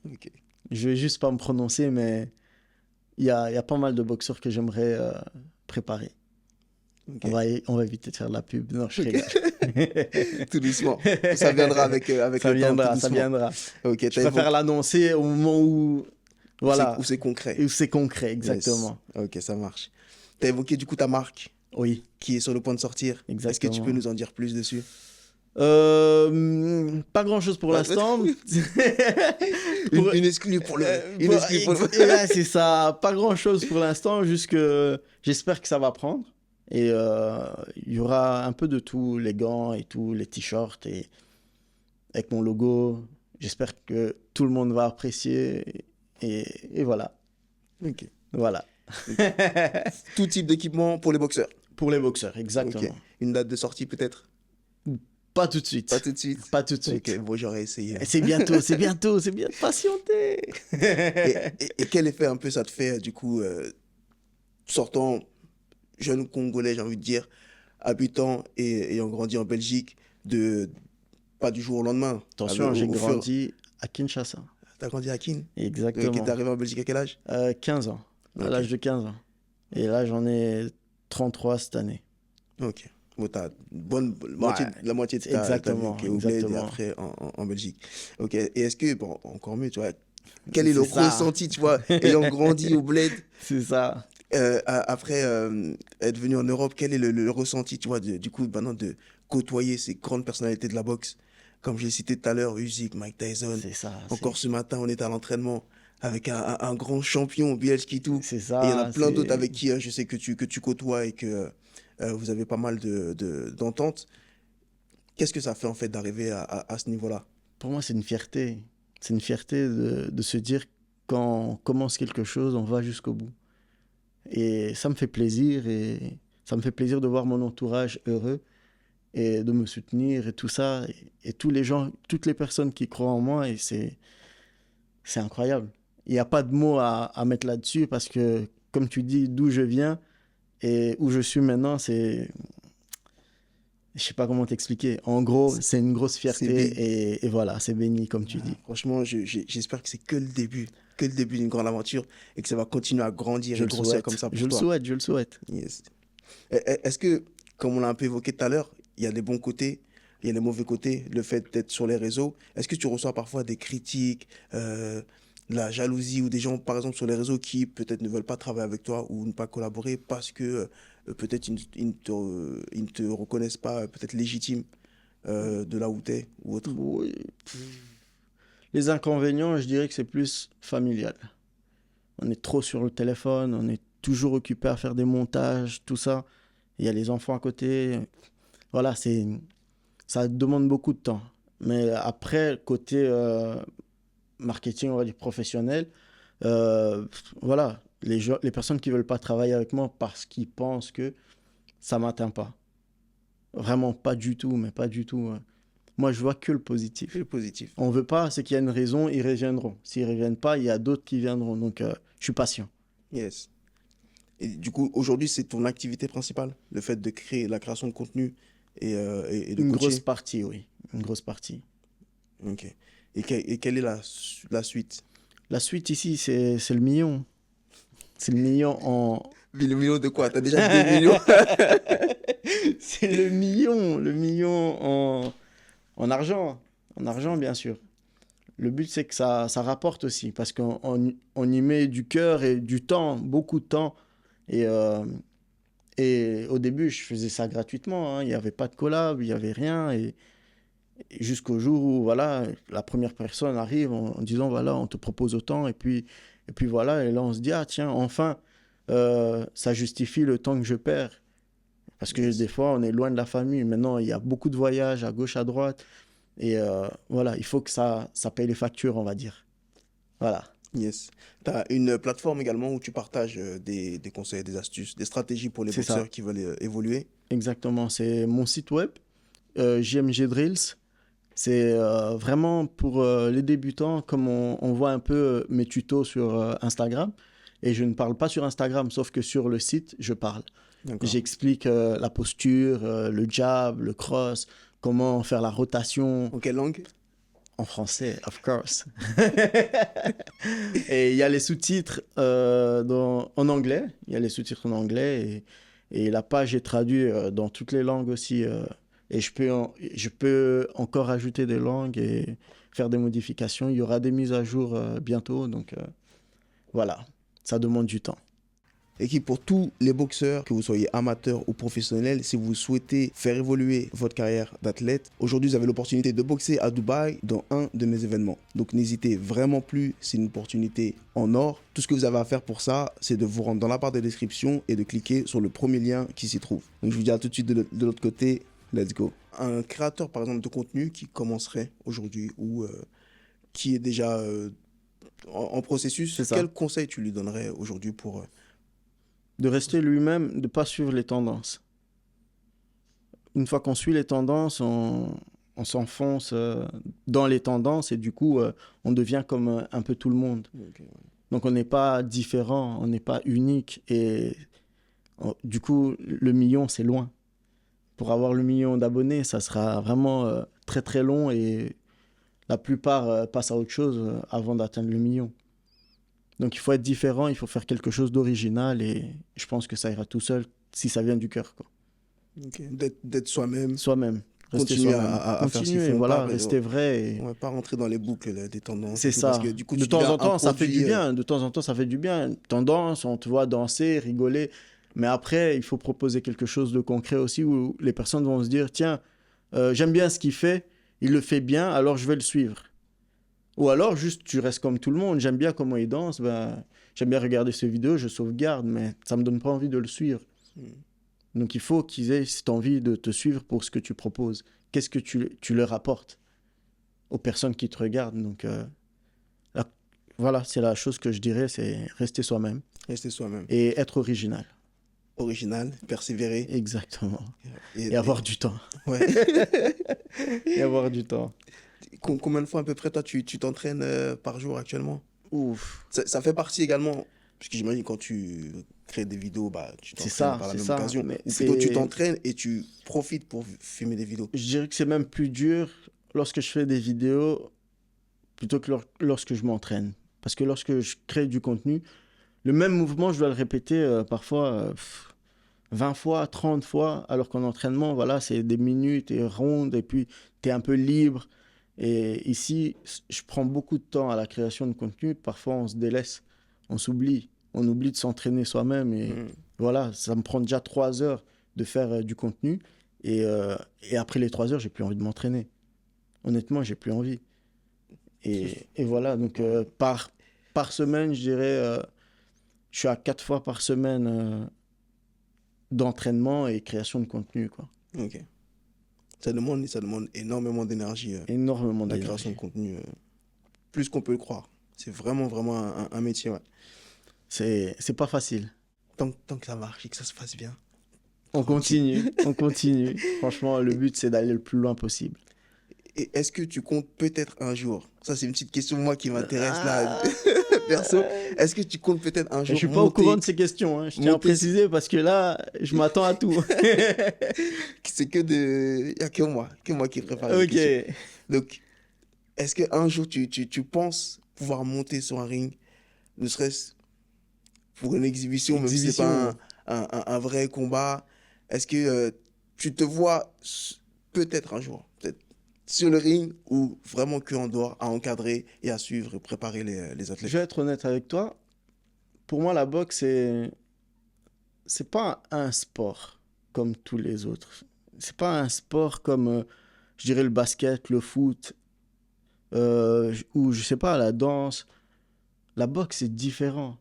[SPEAKER 1] Ok.
[SPEAKER 2] Je vais juste pas me prononcer, mais il y a pas mal de boxeurs que j'aimerais préparé.
[SPEAKER 1] Ok.
[SPEAKER 2] On va éviter de faire de la pub. Non, je rigole.
[SPEAKER 1] Tout doucement. Ça viendra avec le temps. Tout
[SPEAKER 2] Ça
[SPEAKER 1] doucement.
[SPEAKER 2] viendra.
[SPEAKER 1] Ok,
[SPEAKER 2] Je préfère l'annoncer au moment où, voilà,
[SPEAKER 1] où c'est concret.
[SPEAKER 2] où c'est concret, exactement.
[SPEAKER 1] Yes. Ok, ça marche. Tu as évoqué du coup ta marque
[SPEAKER 2] Oui,
[SPEAKER 1] qui est sur le point de sortir.
[SPEAKER 2] exactement.
[SPEAKER 1] Est-ce que tu peux nous en dire plus dessus?
[SPEAKER 2] Pas grand-chose pour l'instant.
[SPEAKER 1] Une exclue pour le. Une exclue pour le.
[SPEAKER 2] Ouais, c'est ça. Pas grand-chose pour l'instant. Juste que j'espère que ça va prendre. Et il y aura un peu de tout, les gants et tout, les t-shirts et avec mon logo. J'espère que tout le monde va apprécier. Et voilà.
[SPEAKER 1] Ok.
[SPEAKER 2] Voilà.
[SPEAKER 1] Tout type d'équipement pour les boxeurs.
[SPEAKER 2] Pour les boxeurs, exactement.
[SPEAKER 1] Ok. Une date de sortie peut-être?
[SPEAKER 2] Pas tout de suite.
[SPEAKER 1] Pas tout de suite.
[SPEAKER 2] Pas tout de suite.
[SPEAKER 1] Ok, bon, j'aurais essayé.
[SPEAKER 2] C'est bientôt, c'est bien de patienter.
[SPEAKER 1] Et quel effet un peu ça te fait, du coup, sortant jeune Congolais, j'ai envie de dire, habitant et ayant grandi en Belgique, pas du jour au lendemain.
[SPEAKER 2] Attention, j'ai grandi à Kinshasa.
[SPEAKER 1] T'as grandi à Kin?
[SPEAKER 2] Exactement.
[SPEAKER 1] T'es arrivé en Belgique à quel âge?
[SPEAKER 2] 15 ans. À
[SPEAKER 1] Ok.
[SPEAKER 2] l'âge de 15 ans. Et là, j'en ai 33 cette année.
[SPEAKER 1] Ok. Bon, t'as une bonne moitié,
[SPEAKER 2] Ouais,
[SPEAKER 1] la moitié de ta
[SPEAKER 2] exactement,
[SPEAKER 1] vie qui est au bled et
[SPEAKER 2] exactement.
[SPEAKER 1] après en Belgique. Ok. Et est-ce que, bon, encore mieux, tu vois, quel est le
[SPEAKER 2] C'est ça.
[SPEAKER 1] ressenti, tu vois, ayant grandi au bled,
[SPEAKER 2] C'est ça.
[SPEAKER 1] après être venu en Europe, quel est le ressenti, tu vois, du coup, maintenant de côtoyer ces grandes personnalités de la boxe, comme j'ai cité tout à l'heure, Usyk, Mike Tyson.
[SPEAKER 2] C'est ça.
[SPEAKER 1] Encore ce matin, on est à l'entraînement avec un grand champion, Biel Skitou.
[SPEAKER 2] C'est
[SPEAKER 1] Et il y en a
[SPEAKER 2] ça.
[SPEAKER 1] plein d'autres avec qui je sais que tu côtoies et que vous avez pas mal d'ententes. Qu'est-ce que ça fait en fait d'arriver à ce niveau-là?
[SPEAKER 2] Pour moi, c'est une fierté. C'est une fierté de se dire quand on commence quelque chose, on va jusqu'au bout. Et ça me fait plaisir. Et ça me fait plaisir de voir mon entourage heureux et de me soutenir et tout ça. Et tous les gens, toutes les personnes qui croient en moi. Et c'est incroyable. Il n'y a pas de mots à mettre là-dessus parce que, comme tu dis, d'où je viens et où je suis maintenant, c'est... Je sais pas comment t'expliquer. En gros, c'est une grosse fierté et voilà, c'est béni, comme tu dis.
[SPEAKER 1] Franchement, j'espère que c'est que le début d'une grande aventure et que ça va continuer à grandir
[SPEAKER 2] Je
[SPEAKER 1] et
[SPEAKER 2] le
[SPEAKER 1] grossir
[SPEAKER 2] souhaite.
[SPEAKER 1] comme ça pour
[SPEAKER 2] Je le
[SPEAKER 1] toi.
[SPEAKER 2] souhaite, je le souhaite.
[SPEAKER 1] Yes. Est-ce que, comme on l'a un peu évoqué tout à l'heure, il y a les bons côtés, il y a les mauvais côtés, le fait d'être sur les réseaux. Est-ce que tu reçois parfois des critiques, de la jalousie ou des gens, par exemple, sur les réseaux qui peut-être ne veulent pas travailler avec toi ou ne pas collaborer parce que peut-être ils ne te reconnaissent pas peut-être légitime de là où tu es ou autre?
[SPEAKER 2] Oui. Les inconvénients, je dirais que c'est plus familial. On est trop sur le téléphone, on est toujours occupé à faire des montages, tout ça. Il y a les enfants à côté. Voilà, ça demande beaucoup de temps. Mais après, côté marketing, on va dire professionnel, voilà, les personnes qui ne veulent pas travailler avec moi parce qu'ils pensent que ça ne m'atteint pas. Vraiment pas du tout, mais pas du tout. Moi, je vois que le positif.
[SPEAKER 1] Le positif.
[SPEAKER 2] On veut pas, c'est qu'il y a une raison, ils reviendront. S'ils ne reviennent pas, il y a d'autres qui viendront. Donc, je suis patient.
[SPEAKER 1] Yes. Et du coup, aujourd'hui, c'est ton activité principale, le fait de créer la création de contenu et de
[SPEAKER 2] Une
[SPEAKER 1] coacher?
[SPEAKER 2] grosse partie, oui. Une grosse partie.
[SPEAKER 1] Ok. Et quelle est la suite?
[SPEAKER 2] La suite ici, c'est le million. C'est le million en...
[SPEAKER 1] Le million de quoi? T'as déjà 2 millions?
[SPEAKER 2] C'est le million en argent. En argent, bien sûr. Le but, c'est que ça rapporte aussi, parce qu'on y met du cœur et du temps, beaucoup de temps. Et au début, je faisais ça gratuitement, hein. Il n'y avait pas de collab, il n'y avait rien. Et jusqu'au jour où, voilà, la première personne arrive en disant, voilà, on te propose autant. Et puis voilà, et là, on se dit, ah tiens, enfin, ça justifie le temps que je perds. Parce que des fois, on est loin de la famille. Maintenant, il y a beaucoup de voyages à gauche, à droite. Et voilà, il faut que ça paye les factures, on va dire. Voilà.
[SPEAKER 1] Yes. Tu as une plateforme également où tu partages des conseils, des astuces, des stratégies pour les
[SPEAKER 2] C'est ça.
[SPEAKER 1] boxeurs qui veulent évoluer.
[SPEAKER 2] Exactement, c'est mon site web, JMG Drills. C'est vraiment pour les débutants, comme on voit un peu mes tutos sur Instagram. Et je ne parle pas sur Instagram, sauf que sur le site, je parle.
[SPEAKER 1] D'accord.
[SPEAKER 2] J'explique la posture, le jab, le cross, comment faire la rotation
[SPEAKER 1] En quelle langue?
[SPEAKER 2] En français, of course. Et il y a les sous-titres en anglais. Il y a les sous-titres en anglais et la page est traduite dans toutes les langues aussi. Et je peux encore ajouter des langues et faire des modifications. Il y aura des mises à jour bientôt. Donc voilà, ça demande du temps.
[SPEAKER 1] Et qui, pour tous les boxeurs, que vous soyez amateurs ou professionnels, si vous souhaitez faire évoluer votre carrière d'athlète, aujourd'hui vous avez l'opportunité de boxer à Dubaï dans un de mes événements. Donc n'hésitez vraiment plus, c'est une opportunité en or. Tout ce que vous avez à faire pour ça, c'est de vous rendre dans la barre de description et de cliquer sur le premier lien qui s'y trouve. Donc je vous dis à tout de suite de l'autre côté, let's go. Un créateur par exemple de contenu qui commencerait aujourd'hui ou qui est déjà en processus, quel conseil tu lui donnerais aujourd'hui pour...
[SPEAKER 2] De rester lui-même, de ne pas suivre les tendances. Une fois qu'on suit les tendances, on s'enfonce dans les tendances et du coup, on devient comme un peu tout le monde. Okay, ouais. Donc, on n'est pas différent, on n'est pas unique et du coup, le million, c'est loin. Pour avoir le million d'abonnés, ça sera vraiment très, très long et la plupart passent à autre chose avant d'atteindre le million. Donc, il faut être différent, il faut faire quelque chose d'original et je pense que ça ira tout seul si ça vient du cœur, quoi.
[SPEAKER 1] Okay. D'être soi-même.
[SPEAKER 2] Soi-même.
[SPEAKER 1] Continuer à faire ce qu'ils font.
[SPEAKER 2] Voilà, rester vrai. Et...
[SPEAKER 1] On ne va pas rentrer dans les boucles des tendances.
[SPEAKER 2] C'est ça.
[SPEAKER 1] Parce que, du coup,
[SPEAKER 2] de temps en temps, ça fait du bien. De temps en temps, ça fait du bien. Tendance, on te voit danser, rigoler. Mais après, il faut proposer quelque chose de concret aussi où les personnes vont se dire, tiens, j'aime bien ce qu'il fait, il le fait bien, alors je vais le suivre. Ou alors, juste, tu restes comme tout le monde. J'aime bien comment il danse. Ben, j'aime bien regarder ses vidéos, je sauvegarde, mais ça ne me donne pas envie de le suivre. Donc, il faut qu'ils aient cette envie de te suivre pour ce que tu proposes. Qu'est-ce que tu leur apportes aux personnes qui te regardent. Donc, voilà, c'est la chose que je dirais, c'est rester soi-même.
[SPEAKER 1] Rester soi-même.
[SPEAKER 2] Et être original.
[SPEAKER 1] Original, persévérer.
[SPEAKER 2] Exactement. Et avoir du temps.
[SPEAKER 1] Ouais.
[SPEAKER 2] Et avoir du temps.
[SPEAKER 1] Combien de fois à peu près, toi, tu t'entraînes par jour actuellement?
[SPEAKER 2] Ouf.
[SPEAKER 1] Ça fait partie également, parce que j'imagine quand tu crées des vidéos, bah, tu t'entraînes par la même occasion. Ou plutôt tu t'entraînes et tu profites pour filmer des vidéos.
[SPEAKER 2] Je dirais que c'est même plus dur lorsque je fais des vidéos plutôt que lorsque je m'entraîne. Parce que lorsque je crée du contenu, le même mouvement, je dois le répéter parfois 20 fois, 30 fois, alors qu'en entraînement, voilà, c'est des minutes et rondes, et puis tu es un peu libre. Et ici, je prends beaucoup de temps à la création de contenu. Parfois, on se délaisse, on s'oublie. On oublie de s'entraîner soi-même. Et voilà, ça me prend déjà 3 heures de faire du contenu. Et après les 3 heures, j'ai plus envie de m'entraîner. Honnêtement, j'ai plus envie. Et voilà, donc par semaine, je dirais, je suis à 4 fois par semaine d'entraînement et création de contenu, quoi.
[SPEAKER 1] Ok. Ça demande énormément d'énergie.
[SPEAKER 2] Énormément d'énergie.
[SPEAKER 1] La création de contenu, plus qu'on peut le croire. C'est vraiment un métier, ouais.
[SPEAKER 2] C'est pas facile.
[SPEAKER 1] Tant que ça marche et que ça se passe bien.
[SPEAKER 2] On continue. Franchement, le but, c'est d'aller le plus loin possible.
[SPEAKER 1] Et est-ce que tu comptes peut-être un jour, ça c'est une petite question moi qui m'intéresse là, perso, est-ce que tu comptes peut-être un jour
[SPEAKER 2] Je suis pas au courant de ces questions, hein. Je tiens à préciser parce que là, je m'attends à tout.
[SPEAKER 1] C'est il y a que moi qui prépare les questions. Donc, est-ce qu'un jour tu penses pouvoir monter sur un ring, ne serait-ce pour une exhibition, même si c'est pas un vrai combat, est-ce que tu te vois peut-être un jour, peut-être sur le ring ou vraiment qu'en dehors, à encadrer et à suivre et préparer les athlètes?
[SPEAKER 2] Je vais être honnête avec toi. Pour moi, la boxe, c'est pas un sport comme tous les autres. C'est pas un sport comme, je dirais, le basket, le foot, ou je sais pas, la danse. La boxe, c'est différent.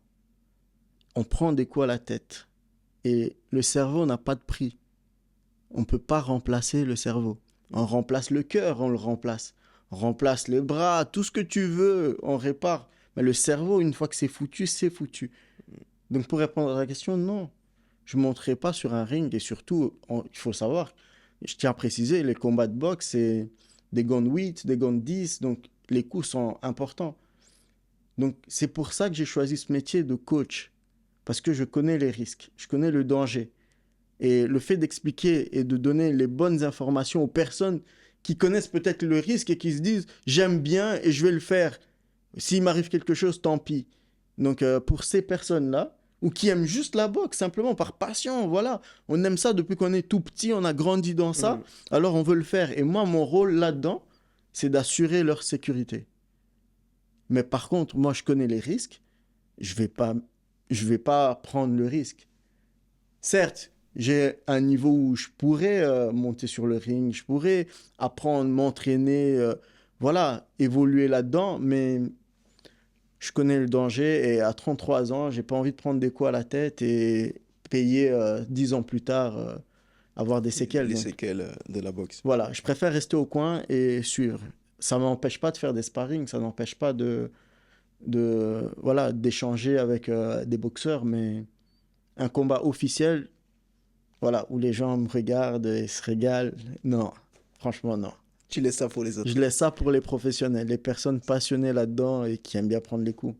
[SPEAKER 2] On prend des coups à la tête. Et le cerveau n'a pas de prix. On peut pas remplacer le cerveau. On remplace le cœur, on le remplace. On remplace les bras, tout ce que tu veux, on répare. Mais le cerveau, une fois que c'est foutu, c'est foutu. Donc pour répondre à la question, non. Je ne monterai pas sur un ring. Et surtout, il faut savoir, je tiens à préciser, les combats de boxe, c'est des gants de 8, des gants de 10. Donc les coups sont importants. Donc c'est pour ça que j'ai choisi ce métier de coach. Parce que je connais les risques, je connais le danger. Et le fait d'expliquer et de donner les bonnes informations aux personnes qui connaissent peut-être le risque et qui se disent j'aime bien et je vais le faire. S'il m'arrive quelque chose, tant pis. Donc pour ces personnes-là, ou qui aiment juste la boxe, simplement par passion, voilà. On aime ça depuis qu'on est tout petit, on a grandi dans ça, alors on veut le faire. Et moi, mon rôle là-dedans, c'est d'assurer leur sécurité. Mais par contre, moi, je connais les risques, je vais pas prendre le risque. Certes, j'ai un niveau où je pourrais monter sur le ring, je pourrais apprendre, m'entraîner, voilà, évoluer là-dedans, mais je connais le danger et à 33 ans, j'ai pas envie de prendre des coups à la tête et payer 10 ans plus tard, avoir des séquelles.
[SPEAKER 1] Les
[SPEAKER 2] Donc,
[SPEAKER 1] séquelles de la boxe.
[SPEAKER 2] voilà, je préfère rester au coin et suivre. Ça m'empêche pas de faire des sparring, ça n'empêche pas voilà, d'échanger avec des boxeurs, mais un combat officiel, voilà, où les gens me regardent et se régalent, non, franchement, non.
[SPEAKER 1] Tu laisses ça pour les autres.
[SPEAKER 2] Je laisse ça pour les professionnels, les personnes passionnées là-dedans et qui aiment bien prendre les coups.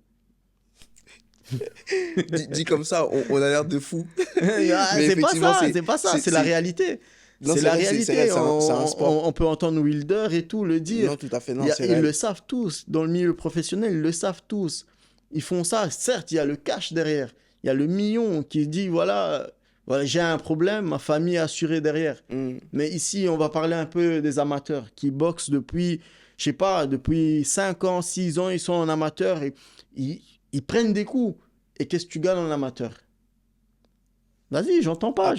[SPEAKER 1] Dit comme ça, on a l'air de fou.
[SPEAKER 2] C'est pas ça, c'est la réalité.
[SPEAKER 1] Non,
[SPEAKER 2] c'est la
[SPEAKER 1] vrai,
[SPEAKER 2] réalité.
[SPEAKER 1] c'est un sport.
[SPEAKER 2] On peut entendre Wilder et tout le dire.
[SPEAKER 1] Non, tout à fait, non,
[SPEAKER 2] Ils le savent tous. Dans le milieu professionnel, ils le savent tous. Ils font ça. Certes, il y a le cash derrière. Il y a le million qui dit, voilà, j'ai un problème, ma famille est assurée derrière. Mais ici, on va parler un peu des amateurs qui boxent depuis, je sais pas, depuis 5 ans, 6 ans, ils sont en amateur et ils prennent des coups. Et qu'est-ce que tu gagnes en amateur? Vas-y, j'entends pas.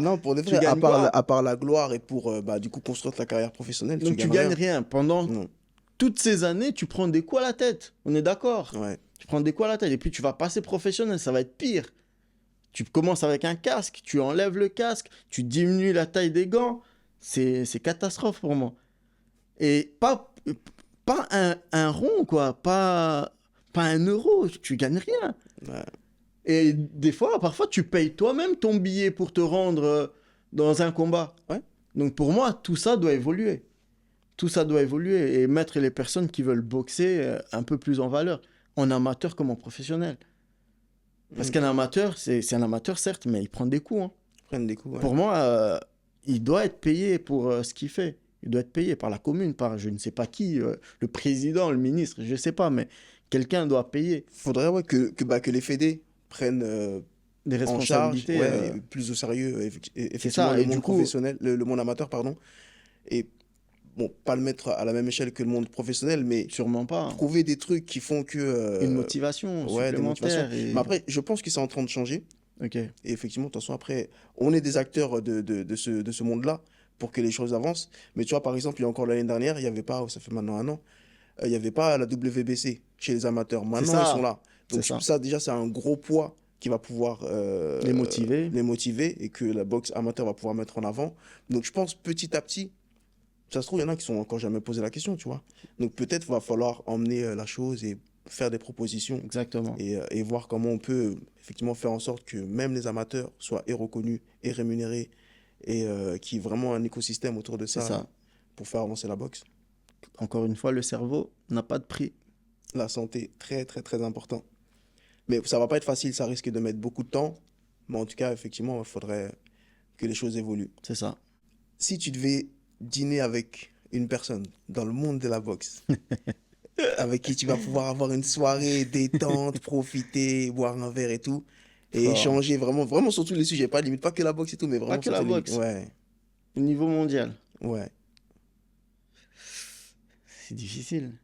[SPEAKER 1] Non, pour de vrai, à part la gloire et pour du coup construire ta carrière professionnelle,
[SPEAKER 2] donc tu gagnes rien. Pendant toutes ces années, tu prends des coups à la tête. On est d'accord?
[SPEAKER 1] Ouais.
[SPEAKER 2] Tu prends des coups à la tête et puis tu vas passer professionnel, ça va être pire. Tu commences avec un casque, tu enlèves le casque, tu diminues la taille des gants. C'est catastrophe pour moi. Et pas un rond, quoi. Pas un euro. Tu gagnes rien.
[SPEAKER 1] Ouais.
[SPEAKER 2] Et des fois, parfois, tu payes toi-même ton billet pour te rendre dans un combat.
[SPEAKER 1] Ouais.
[SPEAKER 2] Donc pour moi, tout ça doit évoluer. Tout ça doit évoluer et mettre les personnes qui veulent boxer un peu plus en valeur, en amateur comme en professionnel. Parce qu'un amateur, c'est un amateur, certes, mais il prend des coups. Hein.
[SPEAKER 1] Prennent des coups, ouais.
[SPEAKER 2] Pour moi, il doit être payé pour ce qu'il fait. Il doit être payé par la commune, par je ne sais pas qui, le président, le ministre, je ne sais pas, mais quelqu'un doit payer.
[SPEAKER 1] Faudrait que les fédés prennent
[SPEAKER 2] des responsabilités,
[SPEAKER 1] en charge, plus au sérieux, effectivement,
[SPEAKER 2] ça,
[SPEAKER 1] le monde professionnel, le monde amateur, pardon. Et bon, pas le mettre à la même échelle que le monde professionnel, mais
[SPEAKER 2] sûrement pas.
[SPEAKER 1] Trouver des trucs qui font que...
[SPEAKER 2] une motivation supplémentaire.
[SPEAKER 1] Mais après, je pense que c'est en train de changer.
[SPEAKER 2] Ok.
[SPEAKER 1] Et effectivement, de toute façon, après, on est des acteurs de ce monde-là pour que les choses avancent. Mais tu vois, par exemple, il y a encore l'année dernière, il n'y avait pas, ça fait maintenant 1 an, il n'y avait pas la WBC chez les amateurs. Maintenant, ils sont là. Donc ça, déjà, c'est un gros poids qui va pouvoir les motiver et que la boxe amateur va pouvoir mettre en avant. Donc je pense petit à petit, ça se trouve, il y en a qui sont encore jamais posé la question, tu vois. Donc peut-être va falloir emmener la chose et faire des propositions.
[SPEAKER 2] Exactement.
[SPEAKER 1] Et voir comment on peut effectivement faire en sorte que même les amateurs soient et reconnus et rémunérés et qu'il y ait vraiment un écosystème autour de ça pour faire avancer la boxe.
[SPEAKER 2] Encore une fois, le cerveau n'a pas de prix.
[SPEAKER 1] La santé, très très très important. Mais ça va pas être facile, ça risque de mettre beaucoup de temps. Mais en tout cas, effectivement, il faudrait que les choses évoluent.
[SPEAKER 2] C'est ça.
[SPEAKER 1] Si tu devais dîner avec une personne dans le monde de la boxe, avec qui tu vas pouvoir avoir une soirée détente, profiter, boire un verre et tout, et échanger vraiment sur tous les sujets, pas limite pas que la boxe et tout, mais vraiment
[SPEAKER 2] pas que la boxe.
[SPEAKER 1] Ouais.
[SPEAKER 2] Au niveau mondial.
[SPEAKER 1] Ouais.
[SPEAKER 2] C'est difficile.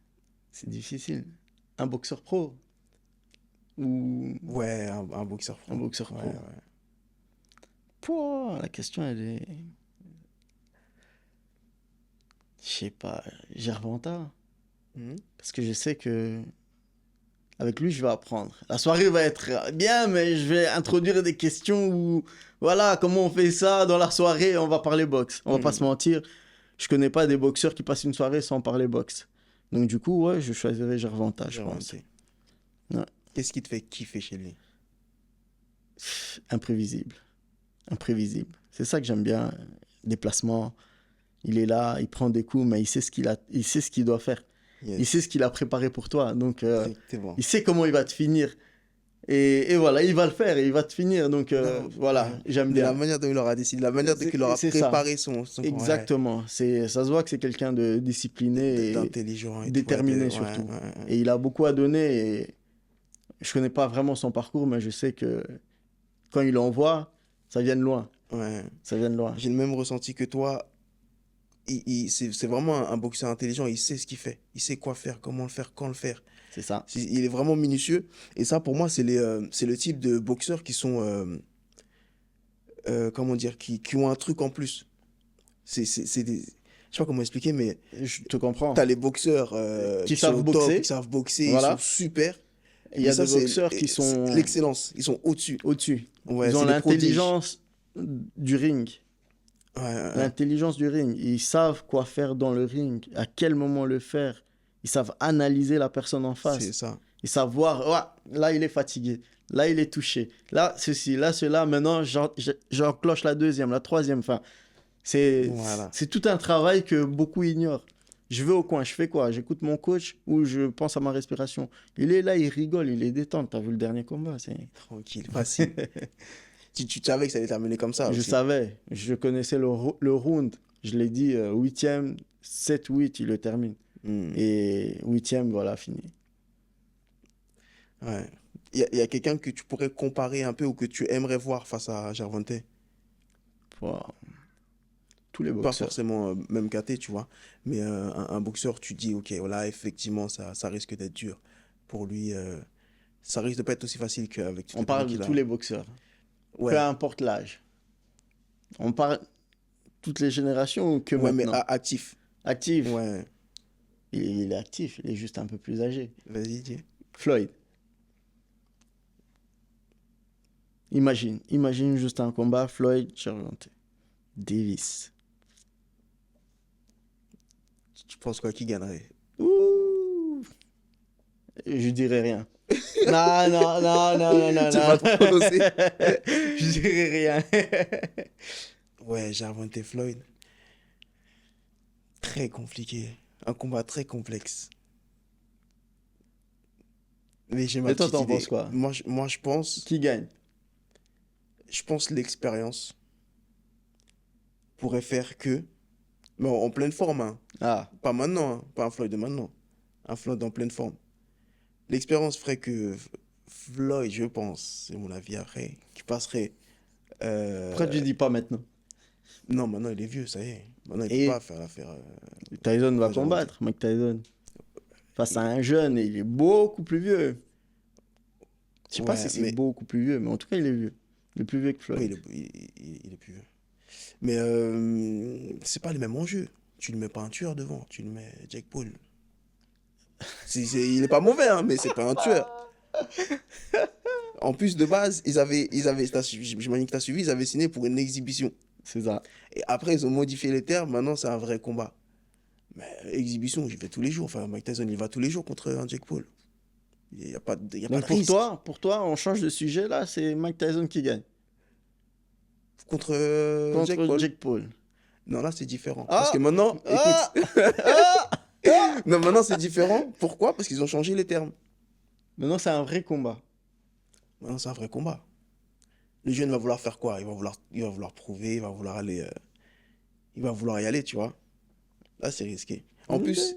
[SPEAKER 2] Un boxeur pro ou...
[SPEAKER 1] Ouais, un boxeur pro.
[SPEAKER 2] Un boxeur pro.
[SPEAKER 1] Ouais.
[SPEAKER 2] Pouah, la question, elle est... Je sais pas, Gervonta. Parce que je sais que avec lui, je vais apprendre. La soirée va être bien, mais je vais introduire des questions où, voilà, comment on fait ça dans la soirée, on va parler boxe. On va pas se mentir, je connais pas des boxeurs qui passent une soirée sans parler boxe. Donc du coup, ouais, je choisirais Gervonta, je pense.
[SPEAKER 1] Ouais. Qu'est-ce qui te fait kiffer chez lui?
[SPEAKER 2] Imprévisible. C'est ça que j'aime bien. Déplacement. Il est là, il prend des coups, mais il sait ce qu'il doit faire. Yes. Il sait ce qu'il a préparé pour toi. Donc, il sait comment il va te finir. Et voilà, il va le faire et il va te finir. Donc
[SPEAKER 1] Non,
[SPEAKER 2] voilà,
[SPEAKER 1] ouais.
[SPEAKER 2] j'aime
[SPEAKER 1] De la
[SPEAKER 2] bien.
[SPEAKER 1] manière dont il aura décidé, de la manière dont il aura
[SPEAKER 2] C'est ça.
[SPEAKER 1] préparé son combat, ouais.
[SPEAKER 2] Exactement. Ça se voit que c'est quelqu'un de discipliné et
[SPEAKER 1] D'intelligent et tout, ouais,
[SPEAKER 2] déterminé
[SPEAKER 1] ouais,
[SPEAKER 2] surtout.
[SPEAKER 1] ouais.
[SPEAKER 2] Et il a beaucoup à donner et je connais pas vraiment son parcours, mais je sais que quand il envoie, ça vient de loin.
[SPEAKER 1] Ouais.
[SPEAKER 2] Ça vient de loin.
[SPEAKER 1] J'ai le même ressenti que toi. C'est vraiment un boxeur intelligent. Il sait ce qu'il fait. Il sait quoi faire, comment le faire, quand le faire.
[SPEAKER 2] C'est ça.
[SPEAKER 1] Il est vraiment minutieux. Et ça, pour moi, c'est le type de boxeurs qui sont, comment dire, qui ont un truc en plus. Je sais pas comment expliquer, mais
[SPEAKER 2] Je te comprends.
[SPEAKER 1] t'as les boxeurs
[SPEAKER 2] Qui
[SPEAKER 1] qui sont
[SPEAKER 2] savent
[SPEAKER 1] au top,
[SPEAKER 2] boxer.
[SPEAKER 1] qui savent boxer, ils sont
[SPEAKER 2] Voilà.
[SPEAKER 1] super.
[SPEAKER 2] Il y
[SPEAKER 1] Mais
[SPEAKER 2] a
[SPEAKER 1] ça,
[SPEAKER 2] des boxeurs qui
[SPEAKER 1] c'est
[SPEAKER 2] sont
[SPEAKER 1] l'excellence. Ils sont au-dessus.
[SPEAKER 2] au-dessus.
[SPEAKER 1] Ouais,
[SPEAKER 2] Ils ont
[SPEAKER 1] c'est des prodiges.
[SPEAKER 2] l'intelligence du ring.
[SPEAKER 1] Ouais.
[SPEAKER 2] L'intelligence du ring. Ils savent quoi faire dans le ring, à quel moment le faire. Ils savent analyser la personne en
[SPEAKER 1] C'est
[SPEAKER 2] face.
[SPEAKER 1] ça.
[SPEAKER 2] Ils savent voir, ouais, là il est fatigué, là il est touché, là ceci, là cela. Maintenant, j'enclenche la deuxième, la troisième. Enfin,
[SPEAKER 1] Voilà.
[SPEAKER 2] c'est tout un travail que beaucoup ignorent. Je vais au coin, je fais quoi? J'écoute mon coach ou je pense à ma respiration. Il est là, il rigole, il est détente. T'as vu le dernier combat?
[SPEAKER 1] Tranquille, facile. Tu savais que ça allait terminer comme ça
[SPEAKER 2] Je
[SPEAKER 1] aussi.
[SPEAKER 2] savais, je connaissais le round. Je l'ai dit, huitième, 7-8, il le termine.
[SPEAKER 1] Hmm.
[SPEAKER 2] Et huitième, voilà, fini.
[SPEAKER 1] Ouais. Il y a quelqu'un que tu pourrais comparer un peu ou que tu aimerais voir face à Gervonta.
[SPEAKER 2] Wow. Tous les
[SPEAKER 1] Pas
[SPEAKER 2] boxeurs.
[SPEAKER 1] forcément même KT, tu vois. Mais un boxeur, tu dis, ok, voilà, effectivement, ça risque d'être dur. Pour lui, ça risque de pas être aussi facile qu'avec toutes
[SPEAKER 2] On
[SPEAKER 1] les
[SPEAKER 2] parle
[SPEAKER 1] techniques
[SPEAKER 2] de
[SPEAKER 1] qu'il a.
[SPEAKER 2] tous les boxeurs. Peu
[SPEAKER 1] Ouais,
[SPEAKER 2] importe l'âge. On parle toutes les générations ou que
[SPEAKER 1] ouais, mais
[SPEAKER 2] maintenant.
[SPEAKER 1] actif.
[SPEAKER 2] Actif.
[SPEAKER 1] Ouais,
[SPEAKER 2] Il est actif, il est juste un peu plus âgé.
[SPEAKER 1] vas-y, dis.
[SPEAKER 2] Floyd. Imagine juste un combat Floyd Gervonta. Davis.
[SPEAKER 1] Tu penses quoi qui gagnerait?
[SPEAKER 2] Ouh. Je dirais rien. Non, non, non, non, non,
[SPEAKER 1] Tu
[SPEAKER 2] non,
[SPEAKER 1] vas te
[SPEAKER 2] non.
[SPEAKER 1] prononcer?
[SPEAKER 2] Je dirais rien.
[SPEAKER 1] Ouais, Gervonta Floyd. Très compliqué. Un combat très complexe. Mais j'ai ma
[SPEAKER 2] Et toi,
[SPEAKER 1] petite
[SPEAKER 2] t'en
[SPEAKER 1] idée.
[SPEAKER 2] penses quoi?
[SPEAKER 1] Moi,
[SPEAKER 2] Qui gagne?
[SPEAKER 1] je pense l'expérience pourrait faire que, mais en pleine forme, hein.
[SPEAKER 2] Ah,
[SPEAKER 1] Pas maintenant, hein, pas un Floyd de maintenant, un Floyd en pleine forme. L'expérience ferait que Floyd, je pense, c'est mon avis après, qui passerait.
[SPEAKER 2] pourquoi tu dis pas maintenant?
[SPEAKER 1] Non, maintenant il est vieux, ça y est. Maintenant il peut
[SPEAKER 2] Et
[SPEAKER 1] pas faire l'affaire.
[SPEAKER 2] Tyson va
[SPEAKER 1] Gervonta.
[SPEAKER 2] combattre, Mike Tyson. Face à un jeune, et il est beaucoup plus vieux. Je sais pas
[SPEAKER 1] Ouais,
[SPEAKER 2] si c'est
[SPEAKER 1] mais
[SPEAKER 2] beaucoup plus vieux, mais en tout cas, il est vieux. Il est plus vieux que
[SPEAKER 1] oui,
[SPEAKER 2] Floyd.
[SPEAKER 1] il est plus vieux. Mais c'est pas les mêmes enjeux. Tu ne mets pas un tueur devant, tu ne mets Jake Paul. Il est pas mauvais, hein, mais c'est pas un tueur. En plus, de base, j'imagine que tu as suivi, ils avaient signé pour une exhibition.
[SPEAKER 2] C'est ça.
[SPEAKER 1] Et après, ils ont modifié les termes, maintenant c'est un vrai combat. Mais exhibition, j'y vais tous les jours. Enfin, Mike Tyson, il va tous les jours contre un Jake Paul. Il n'y a pas de, il y a pas
[SPEAKER 2] Donc
[SPEAKER 1] de risque.
[SPEAKER 2] pour toi, on change de sujet là, c'est Mike Tyson qui gagne.
[SPEAKER 1] Contre Jake
[SPEAKER 2] Contre
[SPEAKER 1] Paul.
[SPEAKER 2] Jake Paul.
[SPEAKER 1] Non, là, c'est différent.
[SPEAKER 2] Ah
[SPEAKER 1] Parce que maintenant,
[SPEAKER 2] Ah
[SPEAKER 1] écoute. Non, maintenant, c'est différent. Pourquoi? Parce qu'ils ont changé les termes.
[SPEAKER 2] Maintenant, c'est un vrai combat.
[SPEAKER 1] Maintenant, c'est un vrai combat. Le jeune va vouloir faire quoi? Il va vouloir prouver, il va vouloir aller, il va vouloir y aller, tu vois. Là, c'est risqué. En
[SPEAKER 2] Ok.
[SPEAKER 1] plus,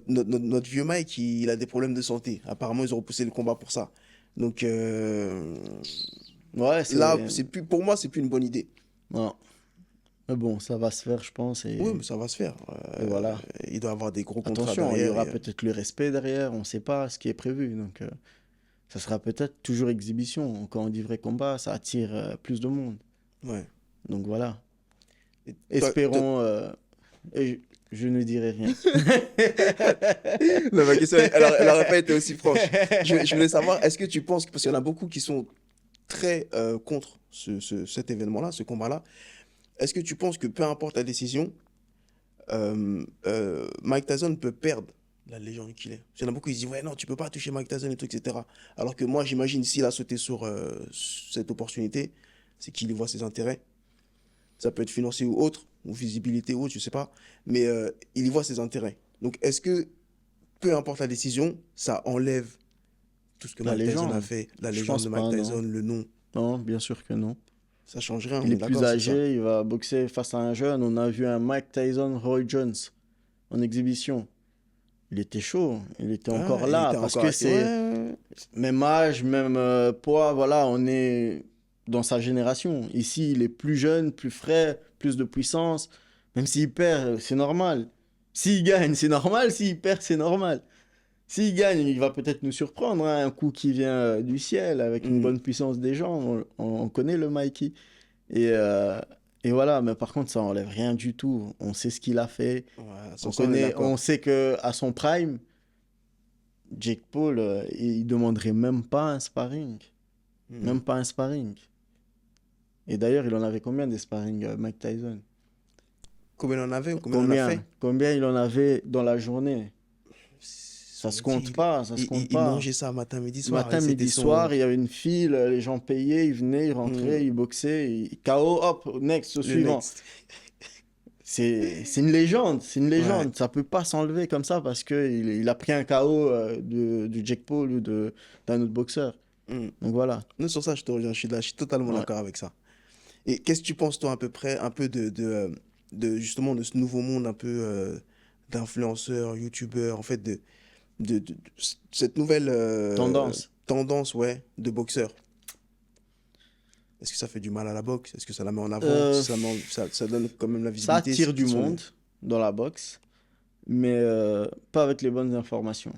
[SPEAKER 1] notre vieux Mike, il a des problèmes de santé. Apparemment, ils ont repoussé le combat pour ça. Donc,
[SPEAKER 2] Ouais,
[SPEAKER 1] là, pour moi, c'est plus une bonne idée.
[SPEAKER 2] Non. Mais bon, ça va se faire, je pense.
[SPEAKER 1] Oui, mais ça va se faire.
[SPEAKER 2] Et voilà.
[SPEAKER 1] Il doit avoir des gros contrats
[SPEAKER 2] Attention, il y
[SPEAKER 1] derrière.
[SPEAKER 2] aura peut-être le respect derrière, on ne sait pas ce qui est prévu. Donc, ça sera peut-être toujours exhibition. Quand on dit vrai combat, ça attire plus de monde.
[SPEAKER 1] Ouais.
[SPEAKER 2] Donc voilà.
[SPEAKER 1] Et toi-
[SPEAKER 2] Espérons. Et je ne dirai rien.
[SPEAKER 1] Non, ma question, elle aurait pas été aussi franche. Je voulais savoir, est-ce que tu penses, parce qu'il y en a beaucoup qui sont très contre cet événement-là, ce combat-là, est-ce que tu penses que peu importe la décision, Mike Tyson peut perdre la légende qu'il est? Il y en a beaucoup qui se disent, ouais, non, tu peux pas toucher Mike Tyson et tout, etc. Alors que moi, j'imagine, s'il a sauté sur cette opportunité, c'est qu'il y voit ses intérêts. Ça peut être financier ou autre, ou visibilité ou autre, je sais pas. Mais il y voit ses intérêts. Donc, est-ce que, peu importe la décision, ça enlève tout ce que
[SPEAKER 2] La
[SPEAKER 1] Mike Tyson
[SPEAKER 2] légende.
[SPEAKER 1] a fait, la
[SPEAKER 2] Je
[SPEAKER 1] légende
[SPEAKER 2] pense
[SPEAKER 1] de Mike
[SPEAKER 2] pas, non.
[SPEAKER 1] Tyson, le nom,
[SPEAKER 2] Non, bien sûr que non.
[SPEAKER 1] ça change rien,
[SPEAKER 2] Il
[SPEAKER 1] on
[SPEAKER 2] est
[SPEAKER 1] est
[SPEAKER 2] plus
[SPEAKER 1] d'accord, c'est ça.
[SPEAKER 2] âgé, il va boxer face à un jeune. On a vu un Mike Tyson, Roy Jones en exhibition. Il était chaud, il était encore
[SPEAKER 1] Ouais, il
[SPEAKER 2] là
[SPEAKER 1] était
[SPEAKER 2] parce
[SPEAKER 1] encore.
[SPEAKER 2] que
[SPEAKER 1] Ouais,
[SPEAKER 2] c'est
[SPEAKER 1] ouais,
[SPEAKER 2] même âge, même poids, voilà, on est dans sa génération. Ici, il est plus jeune, plus frais, plus de puissance. Même s'il perd, c'est normal. S'il gagne, c'est normal. S'il perd, c'est normal. S'il gagne, il va peut-être nous surprendre, hein, un coup qui vient du ciel avec une
[SPEAKER 1] Hmm.
[SPEAKER 2] bonne puissance des gens. On connaît le Mikey. Et, euh, et voilà, mais par contre, ça enlève rien du tout. On sait ce qu'il a fait.
[SPEAKER 1] Ouais,
[SPEAKER 2] On
[SPEAKER 1] sur ça, on est
[SPEAKER 2] connaît, on
[SPEAKER 1] d'accord.
[SPEAKER 2] sait que à son prime, Jake Paul, il demanderait même pas un sparring.
[SPEAKER 1] Hmm.
[SPEAKER 2] Même pas un sparring. Et d'ailleurs, il en avait combien des sparring, Mike Tyson?
[SPEAKER 1] Combien on en avait ou combien on en a
[SPEAKER 2] Combien?
[SPEAKER 1] fait?
[SPEAKER 2] Combien il en avait dans la journée? Ça
[SPEAKER 1] On
[SPEAKER 2] se
[SPEAKER 1] m'a dit,
[SPEAKER 2] compte pas, ça se compte
[SPEAKER 1] il
[SPEAKER 2] pas.
[SPEAKER 1] mangeait ça matin, midi, soir. Et
[SPEAKER 2] Matin,
[SPEAKER 1] c'était
[SPEAKER 2] midi,
[SPEAKER 1] son.
[SPEAKER 2] soir, il y avait une file, les gens payaient, ils venaient, ils
[SPEAKER 1] Hmm.
[SPEAKER 2] rentraient, ils boxaient, KO, hop, next, au
[SPEAKER 1] Le
[SPEAKER 2] suivant.
[SPEAKER 1] next.
[SPEAKER 2] C'est une légende, c'est une
[SPEAKER 1] Ouais.
[SPEAKER 2] légende. Ça peut pas s'enlever comme ça parce qu'il a pris un KO du Jake Paul ou d'un autre boxeur.
[SPEAKER 1] Hmm.
[SPEAKER 2] Donc voilà.
[SPEAKER 1] Non, sur ça, je te reviens. Je suis là, je suis totalement
[SPEAKER 2] Ouais.
[SPEAKER 1] d'accord avec ça. Et qu'est-ce que tu penses, toi, à peu près, un peu de justement de ce nouveau monde un peu d'influenceurs, youtubeurs, en fait, de cette nouvelle
[SPEAKER 2] Tendance.
[SPEAKER 1] tendance, ouais, de boxeurs? Est-ce que ça fait du mal à la boxe? Est-ce que ça la met en avant?
[SPEAKER 2] Euh,
[SPEAKER 1] Ça donne quand même la
[SPEAKER 2] Ça
[SPEAKER 1] visibilité?
[SPEAKER 2] attire du
[SPEAKER 1] Quels sont
[SPEAKER 2] monde dans la boxe, mais pas avec les bonnes informations.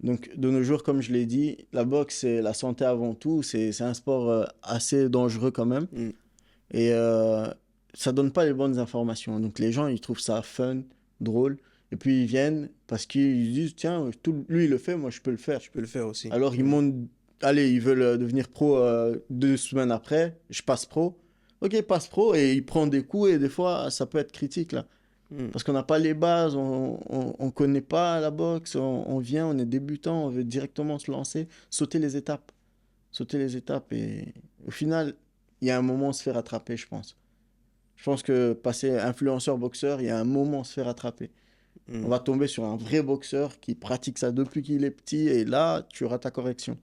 [SPEAKER 2] Donc, de nos jours, comme je l'ai dit, la boxe, c'est la santé avant tout. C'est un sport assez dangereux quand même.
[SPEAKER 1] Hmm.
[SPEAKER 2] Et ça donne pas les bonnes informations. Donc, les gens, ils trouvent ça fun, drôle. Et puis, ils viennent parce qu'ils disent, tiens, lui, il le fait, moi, je peux le faire.
[SPEAKER 1] Je peux le faire aussi.
[SPEAKER 2] Alors, ils
[SPEAKER 1] Hmm.
[SPEAKER 2] montent, allez, ils veulent devenir pro 2 semaines après. Je passe pro. Ok, passe pro. Et ils prennent des coups. Et des fois, ça peut être critique, là.
[SPEAKER 1] Hmm.
[SPEAKER 2] Parce qu'on n'a pas les bases, on connaît pas la boxe, on vient, on est débutant, on veut directement se lancer, sauter les étapes. Sauter les étapes et au final, il y a un moment on se fait rattraper, je pense. Je pense que passer influenceur boxeur, il y a un moment on se fait rattraper. On
[SPEAKER 1] Hmm.
[SPEAKER 2] va tomber sur un vrai boxeur qui pratique ça depuis qu'il est petit et là, tu auras ta correction.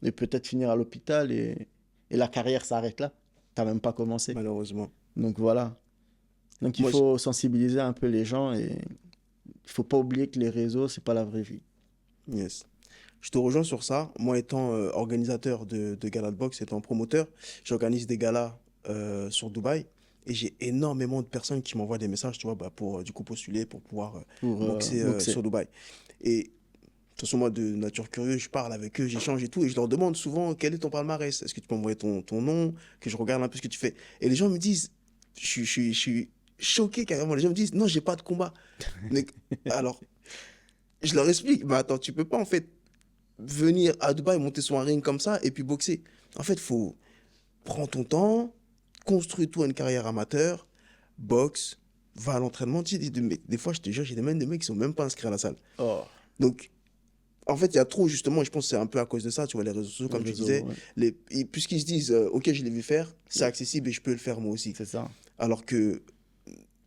[SPEAKER 2] Et peut-être finir à l'hôpital et la carrière s'arrête là. T'as même pas commencé.
[SPEAKER 1] Malheureusement.
[SPEAKER 2] Donc voilà. Donc il
[SPEAKER 1] Moi,
[SPEAKER 2] faut sensibiliser un peu les gens et il faut pas oublier que les réseaux, c'est pas la vraie vie.
[SPEAKER 1] yes. Je te rejoins sur ça. Moi, étant organisateur de galas de boxe, étant promoteur, j'organise des galas sur Dubaï. Et j'ai énormément de personnes qui m'envoient des messages, tu vois, bah, pour du coup postuler, pour pouvoir
[SPEAKER 2] Pour
[SPEAKER 1] boxer
[SPEAKER 2] boxer.
[SPEAKER 1] sur Dubaï. Et de toute façon, moi, de nature curieuse, je parle avec eux, j'échange et tout. Et je leur demande souvent, quel est ton palmarès? Est-ce que tu peux m'envoyer ton nom? Que je regarde un peu ce que tu fais. Et les gens me disent, je suis choqué carrément. Les gens me disent, non, j'ai pas de combat. Mais, alors, je leur explique, bah attends, tu peux pas en fait venir à Dubaï, monter sur un ring comme ça et puis boxer. En fait, faut prendre ton temps, construis-toi une carrière amateur, boxe, va à l'entraînement. Tu sais, des fois, je te jure, j'ai même des mecs qui sont même pas inscrits à la salle.
[SPEAKER 2] Oh,
[SPEAKER 1] Donc, en fait, il y a trop, justement, et je pense que c'est un peu à cause de ça, tu vois, les réseaux sociaux,
[SPEAKER 2] les
[SPEAKER 1] comme tu
[SPEAKER 2] réseaux,
[SPEAKER 1] disais,
[SPEAKER 2] ouais.
[SPEAKER 1] puisqu'ils se disent, ok, je l'ai vu faire, c'est accessible et je peux le faire moi aussi.
[SPEAKER 2] C'est ça.
[SPEAKER 1] Alors que,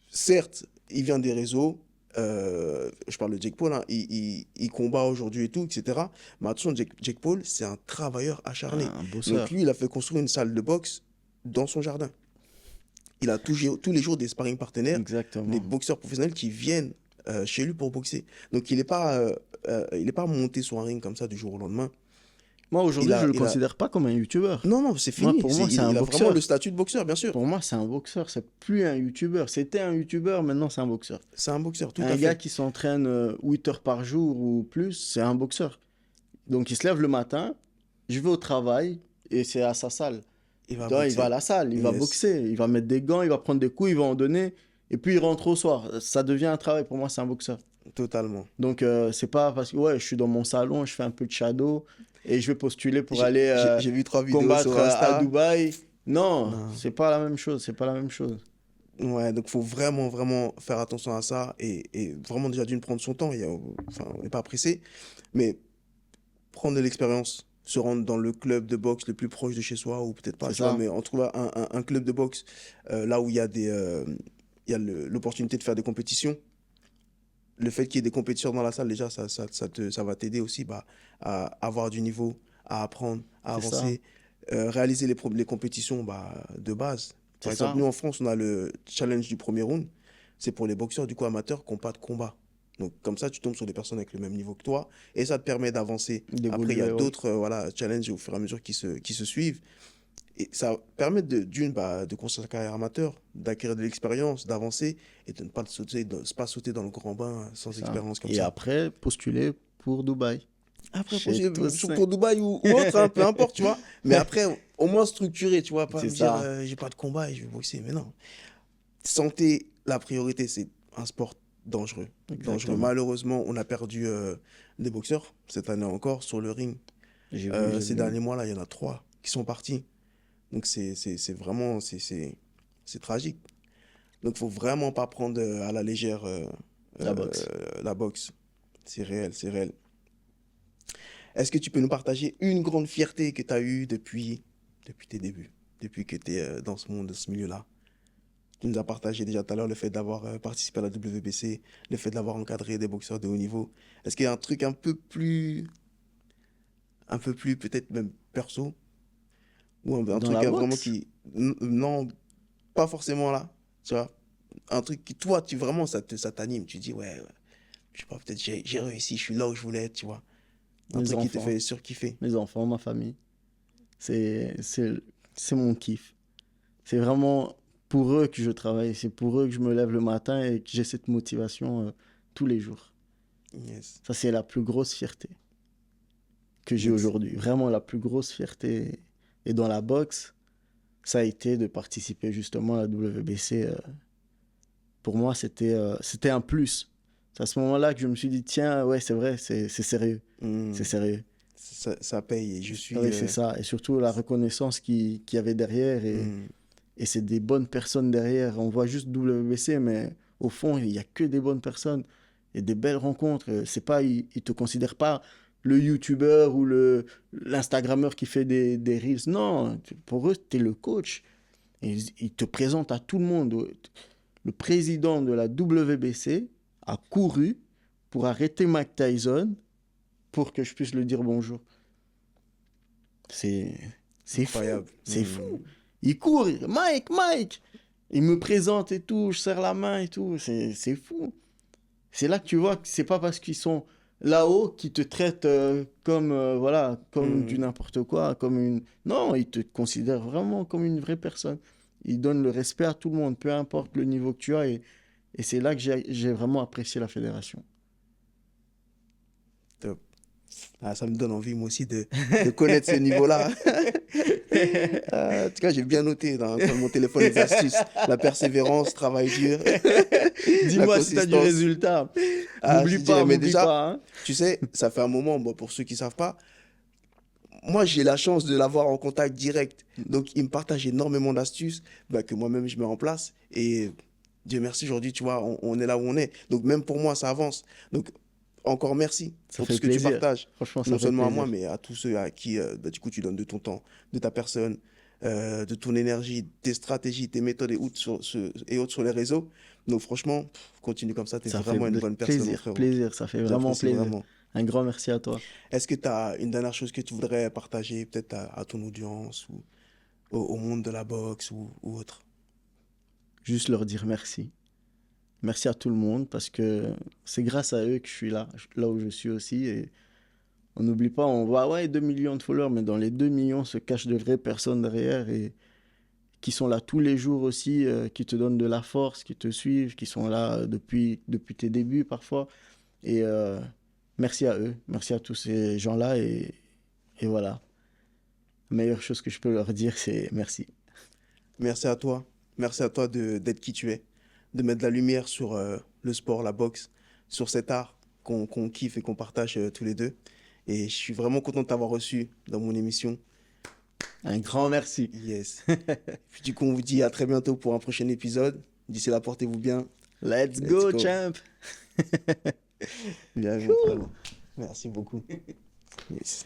[SPEAKER 1] certes, il vient des réseaux, je parle de Jake Paul, hein, il combat aujourd'hui et tout, etc. Mais attention, Jake Paul, c'est un travailleur acharné.
[SPEAKER 2] Un
[SPEAKER 1] Donc
[SPEAKER 2] bosseur.
[SPEAKER 1] lui, il a fait construire une salle de boxe dans son jardin. Il a tous les jours des sparring partenaires, des
[SPEAKER 2] Exactement.
[SPEAKER 1] boxeurs professionnels qui viennent chez lui pour boxer. Donc il est pas monté sur un ring comme ça du jour au lendemain.
[SPEAKER 2] Moi,
[SPEAKER 1] Il
[SPEAKER 2] aujourd'hui, je
[SPEAKER 1] a,
[SPEAKER 2] le
[SPEAKER 1] il a...
[SPEAKER 2] considère pas comme un youtubeur.
[SPEAKER 1] Non, non, c'est
[SPEAKER 2] Moi,
[SPEAKER 1] fini.
[SPEAKER 2] pour moi, c'est un
[SPEAKER 1] Il a vraiment le
[SPEAKER 2] boxeur.
[SPEAKER 1] statut de boxeur, bien sûr.
[SPEAKER 2] Pour moi, c'est un boxeur. C'est plus un youtubeur. C'était un youtubeur, maintenant, c'est un boxeur.
[SPEAKER 1] C'est un boxeur, tout
[SPEAKER 2] Un
[SPEAKER 1] à
[SPEAKER 2] gars
[SPEAKER 1] fait.
[SPEAKER 2] qui s'entraîne 8 heures par jour ou plus, c'est un boxeur. Donc, il se lève le matin, je vais au travail et c'est à sa salle.
[SPEAKER 1] Il va
[SPEAKER 2] Il va à
[SPEAKER 1] boxer.
[SPEAKER 2] la salle, il va
[SPEAKER 1] Yes,
[SPEAKER 2] boxer, il va mettre des gants, il va prendre des coups, il va en donner, et puis il rentre au soir. Ça devient un travail, pour moi, c'est un boxeur.
[SPEAKER 1] totalement.
[SPEAKER 2] Donc, c'est pas parce que ouais, je suis dans mon salon, je fais un peu de shadow, et je vais postuler pour aller
[SPEAKER 1] J'ai vu 3 vidéos
[SPEAKER 2] combattre
[SPEAKER 1] sur
[SPEAKER 2] à
[SPEAKER 1] Insta.
[SPEAKER 2] Dubaï. Non,
[SPEAKER 1] Non.
[SPEAKER 2] c'est pas la même chose, c'est pas la même chose.
[SPEAKER 1] Ouais, donc faut vraiment, vraiment faire attention à ça et vraiment déjà d'une prendre son temps. Enfin, on n'est pas pressé, mais prendre de l'expérience, se rendre dans le club de boxe le plus proche de chez soi ou peut-être pas,
[SPEAKER 2] C'est
[SPEAKER 1] tu vois,
[SPEAKER 2] ça.
[SPEAKER 1] mais en trouver un club de boxe là où il y a l'opportunité de faire des compétitions. le fait qu'il y ait des compétiteurs dans la salle, déjà, ça va t'aider aussi à avoir du niveau, à apprendre, à
[SPEAKER 2] C'est ça.
[SPEAKER 1] avancer, réaliser les compétitions de base. Par
[SPEAKER 2] C'est
[SPEAKER 1] exemple,
[SPEAKER 2] ça.
[SPEAKER 1] nous en France, on a le challenge du premier round. C'est pour les boxeurs du coup amateurs qui n'ont pas de combat. Donc comme ça, tu tombes sur des personnes avec le même niveau que toi et ça te permet d'avancer. Après, il y a
[SPEAKER 2] D'évoluer, ouais.
[SPEAKER 1] d'autres voilà, challenges au fur et à mesure qui se suivent. Et ça permet de construire sa carrière amateur, d'acquérir de l'expérience, d'avancer et de ne pas pas sauter dans le grand bain sans
[SPEAKER 2] Ça.
[SPEAKER 1] expérience comme
[SPEAKER 2] Et
[SPEAKER 1] ça.
[SPEAKER 2] après, postuler pour Dubaï.
[SPEAKER 1] Après,
[SPEAKER 2] Chez Toussaint.
[SPEAKER 1] pour Dubaï ou autre, hein, peu importe, tu vois. Mais après, au moins structuré, tu vois, pas
[SPEAKER 2] C'est
[SPEAKER 1] me dire,
[SPEAKER 2] ça.
[SPEAKER 1] j'ai pas de combat et je vais boxer. Mais non. Santé, la priorité, c'est un sport dangereux. Dangereux.
[SPEAKER 2] Exactement.
[SPEAKER 1] Malheureusement, on a perdu des boxeurs cette année encore sur le ring.
[SPEAKER 2] J'ai vu.
[SPEAKER 1] Ces derniers mois-là, il y en a 3 qui sont partis. Donc, c'est vraiment, c'est tragique. Donc, il faut vraiment pas prendre à la légère
[SPEAKER 2] La boxe.
[SPEAKER 1] la boxe. C'est réel, c'est réel. Est-ce que tu peux nous partager une grande fierté que tu as eue depuis tes débuts, depuis que tu es dans ce monde, dans ce milieu-là? Tu nous as partagé déjà tout à l'heure le fait d'avoir participé à la WBC, le fait d'avoir encadré des boxeurs de haut niveau. Est-ce qu'il y a un truc un peu plus peut-être même perso, ou un
[SPEAKER 2] Dans
[SPEAKER 1] truc
[SPEAKER 2] la
[SPEAKER 1] vraiment
[SPEAKER 2] boxe?
[SPEAKER 1] non, pas forcément là, tu vois? Un truc qui, toi, vraiment, ça t'anime. Tu dis, ouais, je sais pas, peut-être j'ai réussi, je suis là où je voulais être, tu vois? Un
[SPEAKER 2] Mes
[SPEAKER 1] truc qui te
[SPEAKER 2] enfants.
[SPEAKER 1] fait surkiffer.
[SPEAKER 2] Mes enfants, ma famille. C'est, c'est, c'est mon kiff. C'est vraiment pour eux que je travaille. C'est pour eux que je me lève le matin et que j'ai cette motivation tous les jours.
[SPEAKER 1] Yes.
[SPEAKER 2] Ça, c'est la plus grosse fierté que j'ai
[SPEAKER 1] Yes.
[SPEAKER 2] aujourd'hui. Vraiment la plus grosse fierté. Et dans la boxe, ça a été de participer justement à la WBC. Pour moi, c'était un plus. C'est à ce moment-là que je me suis dit, tiens, ouais, c'est vrai, c'est sérieux.
[SPEAKER 1] Hmm.
[SPEAKER 2] C'est sérieux.
[SPEAKER 1] Ça paye et je suis...
[SPEAKER 2] Oui, c'est ça. Et surtout la reconnaissance qu'il y avait derrière. Et c'est des bonnes personnes derrière. On voit juste WBC, mais au fond, il n'y a que des bonnes personnes et des belles rencontres. C'est pas, ils ne te considèrent pas le youtubeur ou l'instagrammeur qui fait des reels. Non, pour eux, tu es le coach. Et ils te présentent à tout le monde. Le président de la WBC a couru pour arrêter Mike Tyson pour que je puisse lui dire bonjour. C'est
[SPEAKER 1] Incroyable.
[SPEAKER 2] fou. C'est fou. Il court, Mike. Il me présente et tout, je serre la main et tout. C'est fou. C'est là que tu vois que c'est pas parce qu'ils sont là-haut qu'ils te traitent comme, voilà, comme du n'importe quoi, comme une... Non, ils te considèrent vraiment comme une vraie personne. Ils donnent le respect à tout le monde, peu importe le niveau que tu as. Et c'est là que j'ai vraiment apprécié la fédération.
[SPEAKER 1] Top. Ah, ça me donne envie, moi aussi, de connaître ce niveau-là. En tout cas, j'ai bien noté dans mon téléphone les astuces. La persévérance, travail dur.
[SPEAKER 2] Dis-moi si tu as du résultat. M'oublie pas,
[SPEAKER 1] mais
[SPEAKER 2] m'oublie
[SPEAKER 1] déjà,
[SPEAKER 2] pas. Hein.
[SPEAKER 1] tu sais, ça fait un moment, bon, pour ceux qui ne savent pas, moi, j'ai la chance de l'avoir en contact direct. Donc, il me partage énormément d'astuces que moi-même, je mets en place. Et Dieu merci, aujourd'hui, tu vois, on est là où on est. Donc, même pour moi, ça avance. Donc, encore merci
[SPEAKER 2] Ça
[SPEAKER 1] pour
[SPEAKER 2] fait
[SPEAKER 1] tout ce que tu
[SPEAKER 2] plaisir.
[SPEAKER 1] partages.
[SPEAKER 2] Franchement, ça
[SPEAKER 1] Non
[SPEAKER 2] fait
[SPEAKER 1] seulement à
[SPEAKER 2] plaisir.
[SPEAKER 1] moi, mais à tous ceux à qui, du coup, tu donnes de ton temps, de ta personne, de ton énergie, tes stratégies, tes méthodes et autres sur les réseaux. Donc, franchement, continue comme ça. Tu es
[SPEAKER 2] Ça fait
[SPEAKER 1] vraiment une bonne personne, mon
[SPEAKER 2] plaisir,
[SPEAKER 1] frérot.
[SPEAKER 2] plaisir. Ça fait vraiment
[SPEAKER 1] J'apprécie
[SPEAKER 2] plaisir.
[SPEAKER 1] vraiment.
[SPEAKER 2] Un grand merci à toi.
[SPEAKER 1] Est-ce que tu as une dernière chose que tu voudrais partager peut-être à ton audience ou au monde de la boxe ou autre?
[SPEAKER 2] Juste leur dire merci. Merci à tout le monde parce que c'est grâce à eux que je suis là où je suis aussi. Et on n'oublie pas, on voit ouais, 2 millions de followers, mais dans les 2 millions se cachent de vraies personnes derrière et qui sont là tous les jours aussi, qui te donnent de la force, qui te suivent, qui sont là depuis tes débuts parfois. Et merci à eux, merci à tous ces gens-là. Et voilà, la meilleure chose que je peux leur dire, c'est merci.
[SPEAKER 1] Merci à toi. Merci à toi d'être qui tu es, de mettre de la lumière sur le sport, la boxe, sur cet art qu'on kiffe et qu'on partage tous les deux. Et je suis vraiment content de t'avoir reçu dans mon émission.
[SPEAKER 2] Un grand merci.
[SPEAKER 1] Yes. Puis du coup, on vous dit à très bientôt pour un prochain épisode. D'ici là, portez-vous bien.
[SPEAKER 2] Let's go, champ.
[SPEAKER 1] Bien, mon frère. Merci beaucoup. Yes.